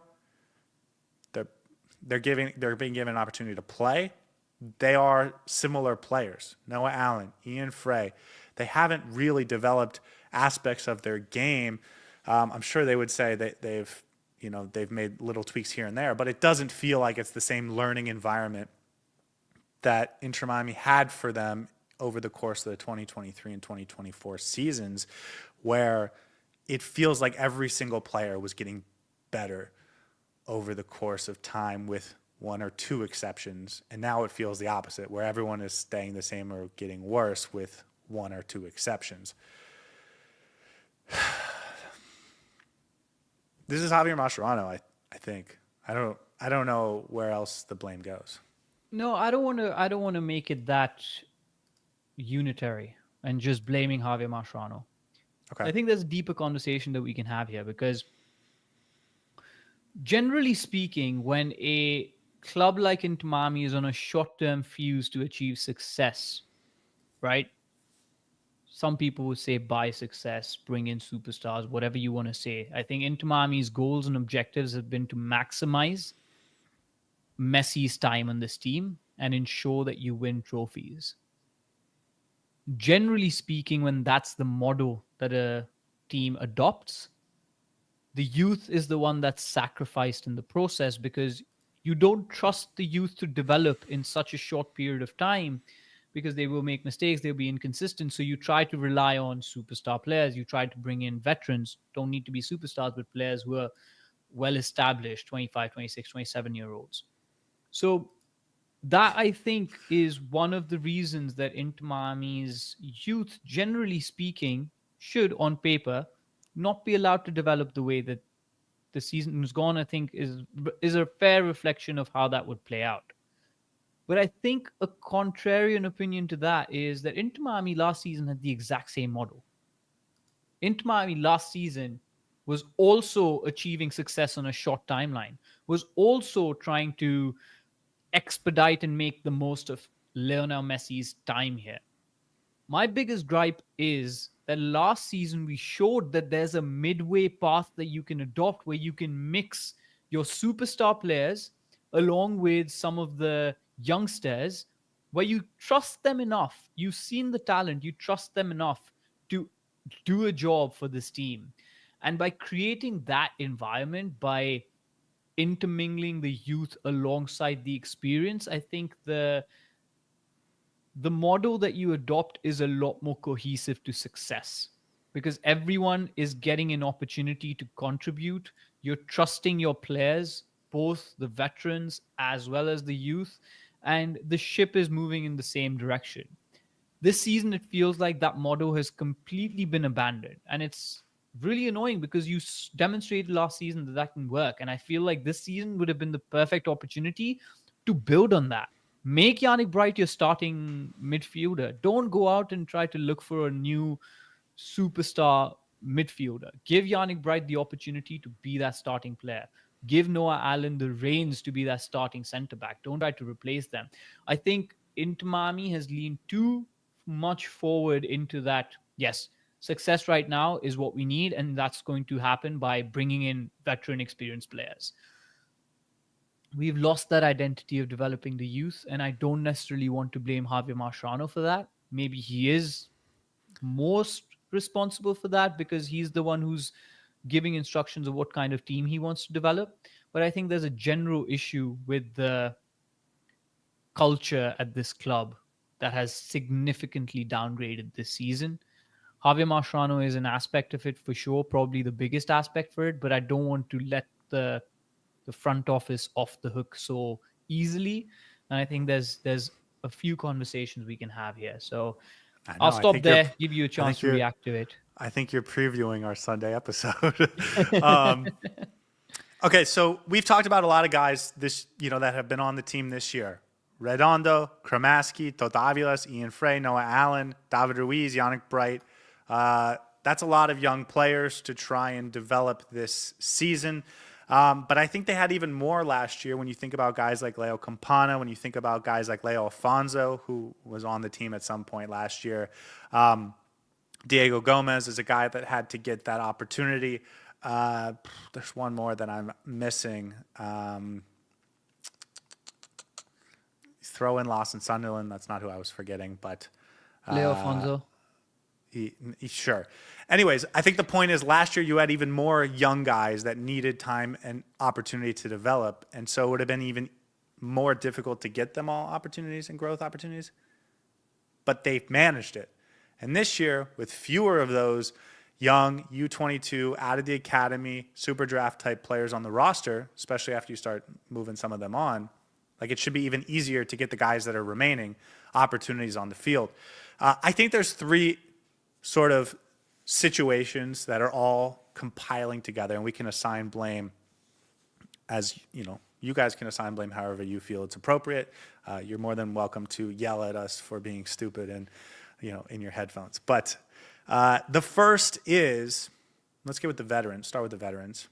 they're being given an opportunity to play. They are similar players. Noah Allen, Ian Frey, they haven't really developed aspects of their game. I'm sure they would say that they've made little tweaks here and there, but it doesn't feel like it's the same learning environment that Inter Miami had for them over the course of the 2023 and 2024 seasons, where it feels like every single player was getting better over the course of time with one or two exceptions. And now it feels the opposite, where everyone is staying the same or getting worse with one or two exceptions. This is Javier Mascherano, I think. I don't know where else the blame goes. No, I don't want to make it that unitary and just blaming Javier Mascherano. Okay. I think there's a deeper conversation that we can have here, because generally speaking, when a club like Inter Miami is on a short-term fuse to achieve success, right? Some people would say buy success, bring in superstars, whatever you want to say. I think Inter Miami's goals and objectives have been to maximize Messi's time on this team and ensure that you win trophies. Generally speaking, when that's the model that a team adopts, the youth is the one that's sacrificed in the process, because you don't trust the youth to develop in such a short period of time, because they will make mistakes, they'll be inconsistent. So you try to rely on superstar players. You try to bring in veterans, don't need to be superstars, but players who are well established, 25, 26, 27-year-olds. So that, I think, is one of the reasons that Inter Miami's youth, generally speaking, should, on paper, not be allowed to develop the way that the season has gone. I think is a fair reflection of how that would play out. But I think a contrarian opinion to that is that Inter Miami last season had the exact same model. Inter Miami last season was also achieving success on a short timeline, was also trying to expedite and make the most of Lionel Messi's time here. My biggest gripe is that last season we showed that there's a midway path that you can adopt, where you can mix your superstar players along with some of the youngsters, where you trust them enough. You've seen the talent, you trust them enough to do a job for this team. And by creating that environment, by intermingling the youth alongside the experience, I think the model that you adopt is a lot more cohesive to success, because everyone is getting an opportunity to contribute. You're trusting your players, both the veterans as well as the youth, and the ship is moving in the same direction. This season, it feels like that model has completely been abandoned, and it's really annoying, because you demonstrated last season that that can work. And I feel like this season would have been the perfect opportunity to build on that. Make Yannick Bright your starting midfielder. Don't go out and try to look for a new superstar midfielder. Give Yannick Bright the opportunity to be that starting player. Give Noah Allen the reins to be that starting center back. Don't try to replace them. I think Inter Miami has leaned too much forward into that. Yes, success right now is what we need, and that's going to happen by bringing in veteran, experienced players. We've lost that identity of developing the youth, and I don't necessarily want to blame Javier Mascherano for that. Maybe he is most responsible for that, because he's the one who's giving instructions of what kind of team he wants to develop. But I think there's a general issue with the culture at this club that has significantly downgraded this season. Javier Mascherano is an aspect of it for sure, probably the biggest aspect for it, but I don't want to let the front office off the hook so easily. And I think there's a few conversations we can have here. So I'll stop there, give you a chance to react to it. I think you're previewing our Sunday episode. Okay, so we've talked about a lot of guys that have been on the team this year. Redondo, Kramaski, Todd Aviles, Ian Frey, Noah Allen, David Ruiz, Yannick Bright. That that's a lot of young players to try and develop this season. But I think they had even more last year when you think about guys like Leo Campana, when you think about guys like Leo Alfonso, who was on the team at some point last year. Diego Gomez is a guy that had to get that opportunity. There's one more that I'm missing. Throw in Lawson Sunderland. That's not who I was forgetting, but Leo Alfonso. Sure. Anyways, I think the point is last year you had even more young guys that needed time and opportunity to develop. And so it would have been even more difficult to get them all opportunities and growth opportunities. But they've managed it. And this year, with fewer of those young U22 out of the academy, super draft type players on the roster, especially after you start moving some of them on, like it should be even easier to get the guys that are remaining opportunities on the field. I think there's three sort of situations that are all compiling together, and we can assign blame as, you guys can assign blame however you feel it's appropriate. You're more than welcome to yell at us for being stupid and, in your headphones. But the first is, let's get with the veterans, start with the veterans.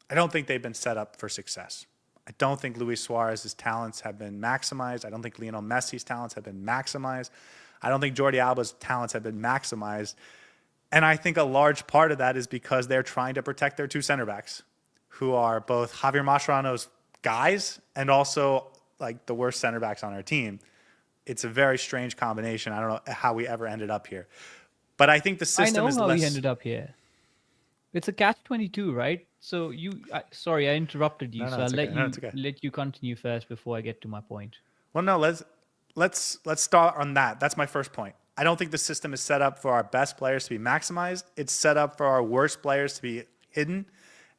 I don't think they've been set up for success. I don't think Luis Suarez's talents have been maximized. I don't think Lionel Messi's talents have been maximized. I don't think Jordi Alba's talents have been maximized. And I think a large part of that is because they're trying to protect their two center backs, who are both Javier Mascherano's guys and also like the worst center backs on our team. It's a very strange combination. I don't know how we ever ended up here. But I think the system is less... I know how we ended up here. It's a catch-22, right? So sorry, I interrupted you. I'll let you continue first before I get to my point. Well, no, let's start on that. That's my first point. I don't think the system is set up for our best players to be maximized. It's set up for our worst players to be hidden,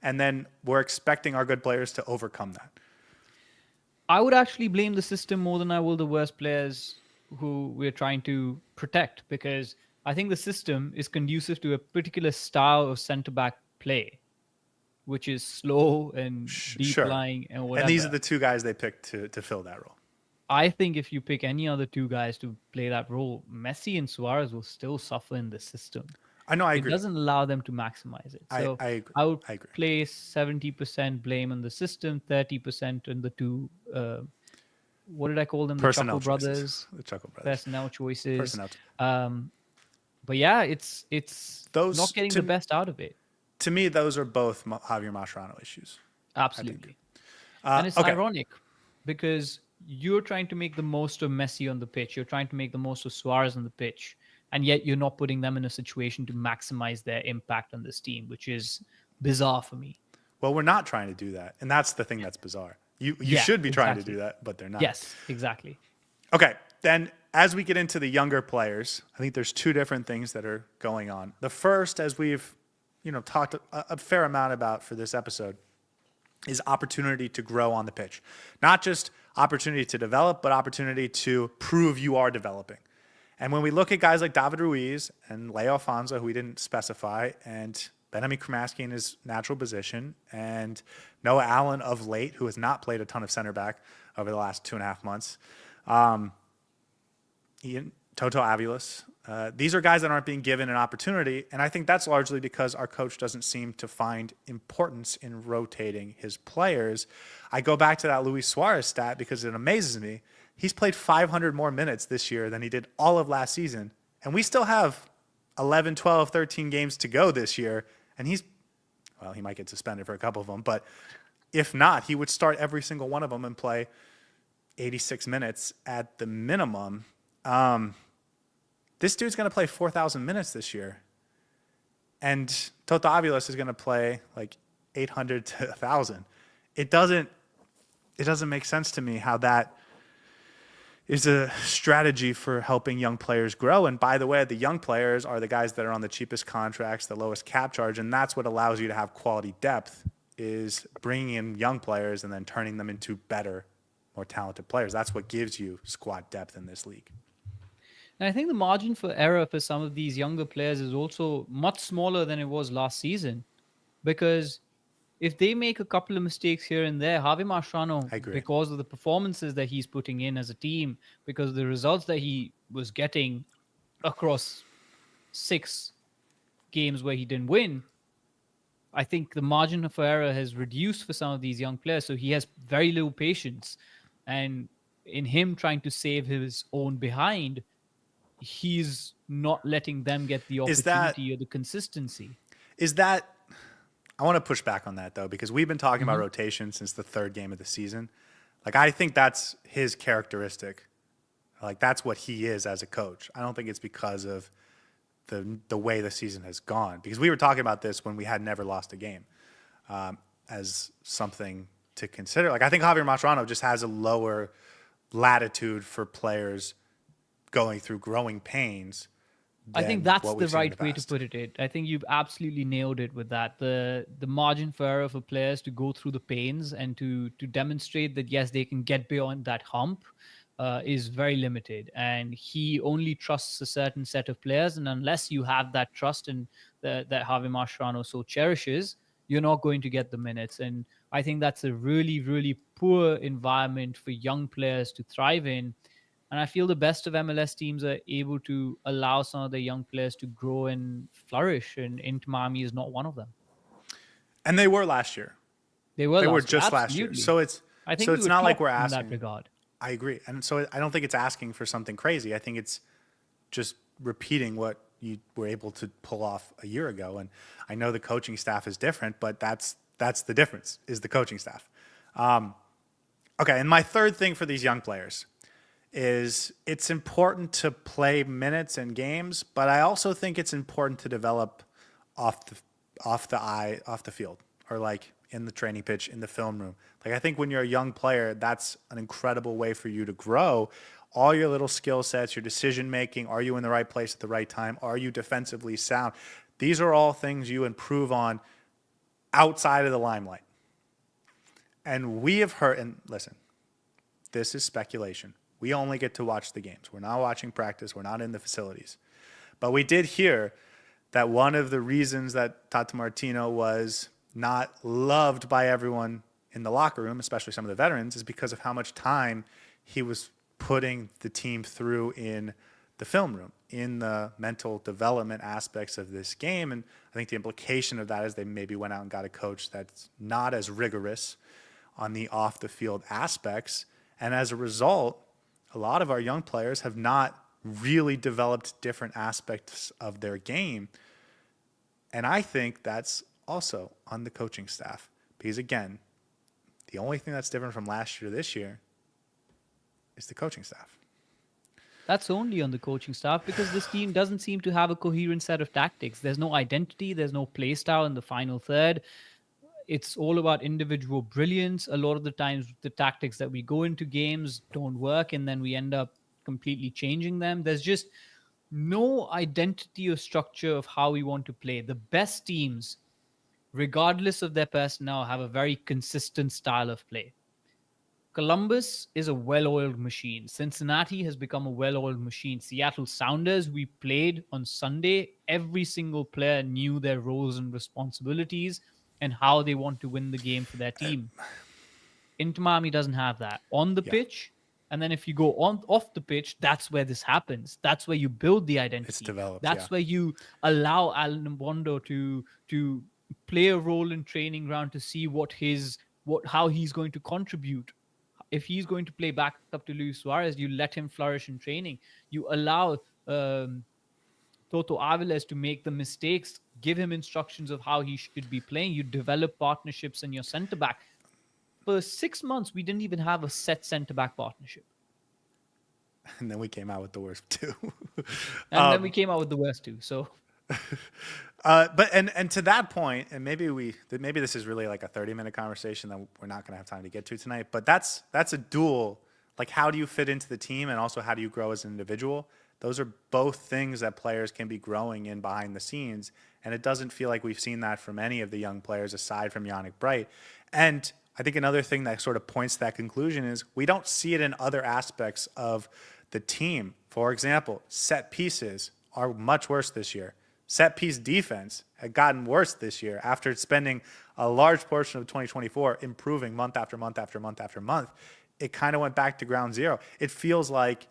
and then we're expecting our good players to overcome that. I would actually blame the system more than I will the worst players who we're trying to protect, because I think the system is conducive to a particular style of centre-back play, which is slow and deep-lying and whatever. And these are the two guys they picked to fill that role. I think if you pick any other two guys to play that role, Messi and Suarez will still suffer in the system. I know, I agree. It doesn't allow them to maximize it. So I agree. I would place 70% blame on the system, 30% on the two, what did I call them? The Chuckle Brothers. The Chuckle Brothers. Personnel choices. But yeah, it's those not getting the best out of it. To me, those are both Javier Mascherano issues. Absolutely. And it's ironic because you're trying to make the most of Messi on the pitch. You're trying to make the most of Suarez on the pitch. And yet you're not putting them in a situation to maximize their impact on this team, which is bizarre for me. Well, we're not trying to do that. And that's the thing that's bizarre. You should be trying to do that, but they're not. Yes, exactly. Okay, then as we get into the younger players, I think there's two different things that are going on. The first, as we've talked a fair amount about for this episode, is opportunity to grow on the pitch. Not just opportunity to develop, but opportunity to prove you are developing. And when we look at guys like David Ruiz and Leo Alfonso, who we didn't specify, and Benjamin Kramaski in his natural position, and Noah Allen of late, who has not played a ton of center back over the last 2.5 months, Toto Aviles. These are guys that aren't being given an opportunity, and I think that's largely because our coach doesn't seem to find importance in rotating his players. I go back to that Luis Suarez stat because it amazes me. He's played 500 more minutes this year than he did all of last season, and we still have 11, 12, 13 games to go this year, and he might get suspended for a couple of them, but if not, he would start every single one of them and play 86 minutes at the minimum. This dude's going to play 4,000 minutes this year. And Toto Aviles is going to play like 800 to 1,000. It doesn't make sense to me how that is a strategy for helping young players grow. And by the way, the young players are the guys that are on the cheapest contracts, the lowest cap charge, and that's what allows you to have quality depth, is bringing in young players and then turning them into better, more talented players. That's what gives you squad depth in this league. And I think the margin for error for some of these younger players is also much smaller than it was last season. Because if they make a couple of mistakes here and there, Javier Mascherano, because of the performances that he's putting in as a team, because of the results that he was getting across 6 games where he didn't win, I think the margin of error has reduced for some of these young players. So he has very little patience. And in him trying to save his own behind, he's not letting them get the Is that opportunity or the consistency. is that I want to push back on that though, because we've been talking about Hmm. rotation since the third game of the season. Like I think that's his characteristic. Like that's what he is as a coach. I don't think it's because of the way the season has gone. Because we were talking about this when we had never lost a game as something to consider. Like I think Javier Mascherano just has a lower latitude for players going through growing pains I think than that's what the we've seen in right the way to past. put it. I think you've absolutely nailed it with that. The margin for error for players to go through the pains and to demonstrate that yes, they can get beyond that hump is very limited. And he only trusts a certain set of players, and unless you have that trust and that Javi Mascherano so cherishes, you're not going to get the minutes. And I think that's a really, really poor environment for young players to thrive in. And I feel the best of MLS teams are able to allow some of the young players to grow and flourish. And Inter Miami is not one of them. And they were last year. They were They were last year. just last year. Absolutely. I So think we it's were not like top we're in that asking. regard. I agree. And so I don't think it's asking for something crazy. I think it's just repeating what you were able to pull off a year ago. And I know the coaching staff is different, but that's the difference is the coaching staff. Okay, and my third thing for these young players is it's important to play minutes and games, but I also think it's important to develop off the off the field, or like in the training pitch, in the film room. Like I think when you're a young player, that's an incredible way for you to grow all your little skill sets, your decision making. Are you in the right place at the right time? Are you defensively sound? These are all things you improve on outside of the limelight. And we have heard, and listen, this is speculation. We only get to watch the games. We're not watching practice. We're not in the facilities. But we did hear that one of the reasons that Tata Martino was not loved by everyone in the locker room, especially some of the veterans, is because of how much time he was putting the team through in the film room, in the mental development aspects of this game. And I think the implication of that is they maybe went out and got a coach that's not as rigorous on the off the field aspects. And as a result, a lot of our young players have not really developed different aspects of their game. And I think that's also on the coaching staff. Because again, the only thing that's different from last year to this year is the coaching staff. That's only on the coaching staff because this team doesn't seem to have a coherent set of tactics. There's no identity, there's no play style in the final third. It's all about individual brilliance. A lot of the times, the tactics that we go into games don't work, and then we end up completely changing them. There's just no identity or structure of how we want to play. The best teams, regardless of their personnel, have a very consistent style of play. Columbus is a well oiled machine. Cincinnati has become a well oiled machine. Seattle Sounders, we played on Sunday. Every single player knew their roles and responsibilities and how they want to win the game for their team. Inter Miami doesn't have that on the Yeah, pitch. And then if you go on off the pitch, that's where this happens. That's where you build the it's identity. developed. Yeah. That's where you allow Alan Mbondo to play a role in training ground to see how he's going to contribute. If he's going to play back up to Luis Suarez, you let him flourish in training. You allow Toto Aviles to make the mistakes, give him instructions of how he should be playing. You develop partnerships in your center back. For 6 months, we didn't even have a set center back partnership. And then we came out with the worst two. And then we came out with the worst two. So But to that point, and maybe this is really like a 30-minute conversation that we're not going to have time to get to tonight. But that's a dual. Like, how do you fit into the team, and also how do you grow as an individual? Those are both things that players can be growing in behind the scenes, and it doesn't feel like we've seen that from any of the young players aside from Yannick Bright. And I think another thing that sort of points to that conclusion is we don't see it in other aspects of the team. For example, set pieces are much worse this year. Set piece defense had gotten worse this year after spending a large portion of 2024 improving month after month after month after month. It kind of went back to ground zero. It feels like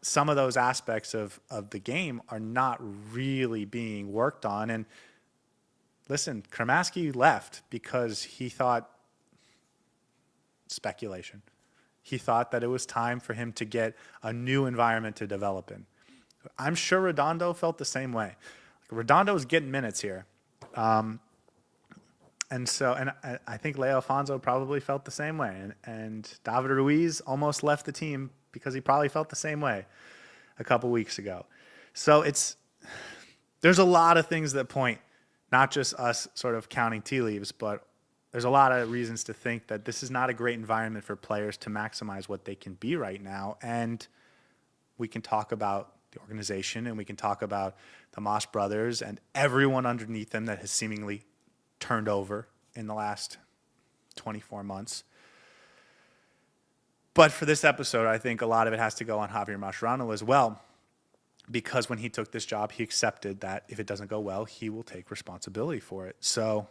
some of those aspects of the game are not really being worked on. And listen, Kramaski left because he thought speculation. He thought that it was time for him to get a new environment to develop in. I'm sure Redondo felt the same way. Redondo's getting minutes here. And I think Leo Alfonso probably felt the same way. And David Ruiz almost left the team because he probably felt the same way a couple weeks ago. So there's a lot of things that point, not just us sort of counting tea leaves, but there's a lot of reasons to think that this is not a great environment for players to maximize what they can be right now. And we can talk about the organization, and we can talk about the Moss brothers and everyone underneath them that has seemingly turned over in the last 24 months. But for this episode, I think a lot of it has to go on Javier Mascherano as well, because when he took this job, he accepted that if it doesn't go well, he will take responsibility for it. So,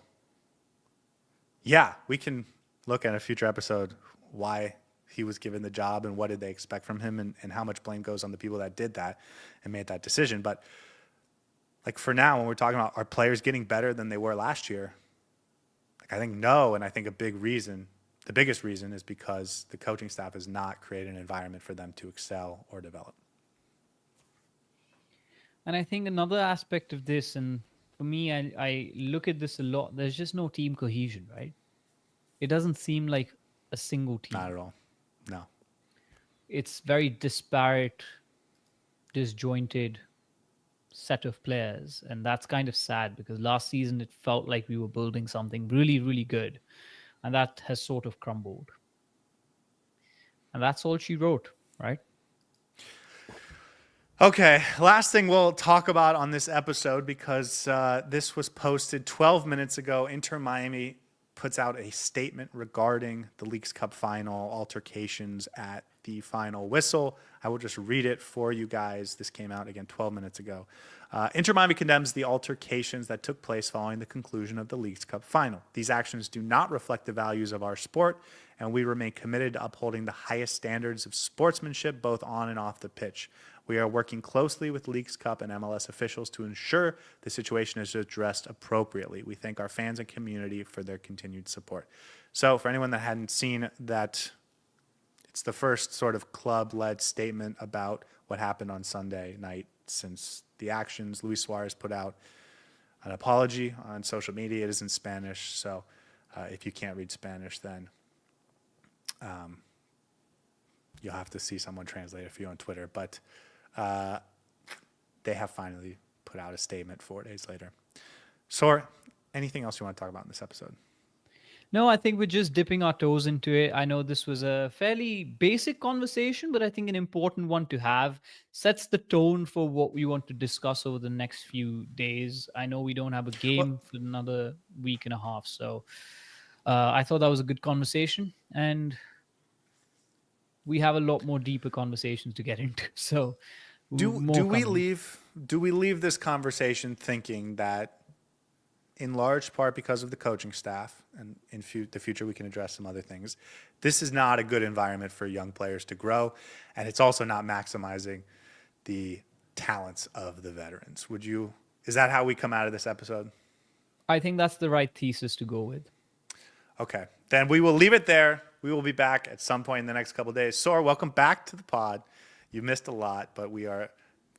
yeah, we can look at a future episode why he was given the job and what did they expect from him, and how much blame goes on the people that did that and made that decision. But like for now, when we're talking about are players getting better than they were last year, like I think no, and I think the biggest reason is because the coaching staff has not created an environment for them to excel or develop. And I think another aspect of this, and for me, I look at this a lot, there's just no team cohesion, right? It doesn't seem like a single team. Not at all. No. It's very disparate, disjointed set of players. And that's kind of sad because last season it felt like we were building something really, really good. And that has sort of crumbled. And that's all she wrote, right? Okay, last thing we'll talk about on this episode, because this was posted 12 minutes ago. Inter Miami puts out a statement regarding the Leagues Cup final altercations at the final whistle. I will just read it for you guys. This came out, again, 12 minutes ago. Inter Miami condemns the altercations that took place following the conclusion of the Leagues Cup final. These actions do not reflect the values of our sport, and we remain committed to upholding the highest standards of sportsmanship both on and off the pitch. We are working closely with Leagues Cup and MLS officials to ensure the situation is addressed appropriately. We thank our fans and community for their continued support. So for anyone that hadn't seen that, it's the first sort of club-led statement about what happened on Sunday night since the actions. Luis Suarez put out an apology on social media. It is in Spanish, so if you can't read Spanish, then you'll have to see someone translate it for you on Twitter. But they have finally put out a statement 4 days later. Saur, anything else you want to talk about in this episode? No, I think we're just dipping our toes into it. I know this was a fairly basic conversation, but I think an important one to have. Sets the tone for what we want to discuss over the next few days. I know we don't have a game for another week and a half, so I thought that was a good conversation, and we have a lot more deeper conversations to get into. So do we leave this conversation thinking that, in large part because of the coaching staff, and in the future we can address some other things, this is not a good environment for young players to grow, and it's also not maximizing the talents of the veterans? Is that how we come out of this episode? I think that's the right thesis to go with. Okay, then we will leave it there. We will be back at some point in the next couple of days. Saur, welcome back to the pod. You missed a lot, but we are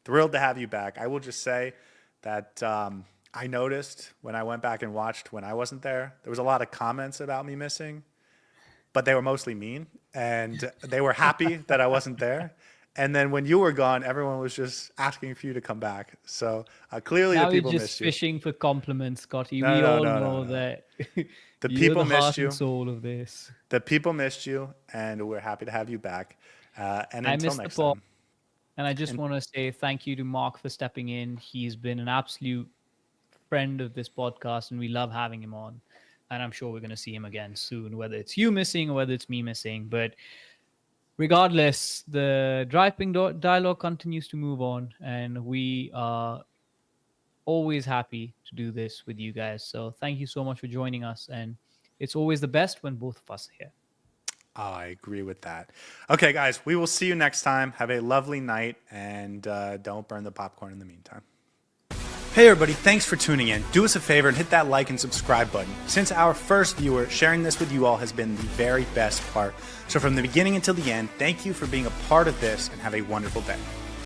thrilled to have you back. I will just say that I noticed when I went back and watched when I wasn't there was a lot of comments about me missing, but they were mostly mean, and they were happy that I wasn't there. And then when you were gone, everyone was just asking for you to come back. So clearly now the people we're missed just you. fishing for compliments, Scotty. No, we no, all no, know no. that The you're people the heart missed you. and soul of this. The people missed you, and we're happy to have you back. And until next time. And I just want to say thank you to Mark for stepping in. He's been an absolute friend of this podcast, and we love having him on. And I'm sure we're going to see him again soon, whether it's you missing or whether it's me missing. But regardless, the driving dialogue continues to move on, and we are always happy to do this with you guys. So thank you so much for joining us. And it's always the best when both of us are here. Oh, I agree with that. Okay, guys, we will see you next time. Have a lovely night, and don't burn the popcorn in the meantime. Hey everybody, thanks for tuning in. Do us a favor and hit that like and subscribe button. Since our first viewer, sharing this with you all has been the very best part. So from the beginning until the end, thank you for being a part of this and have a wonderful day.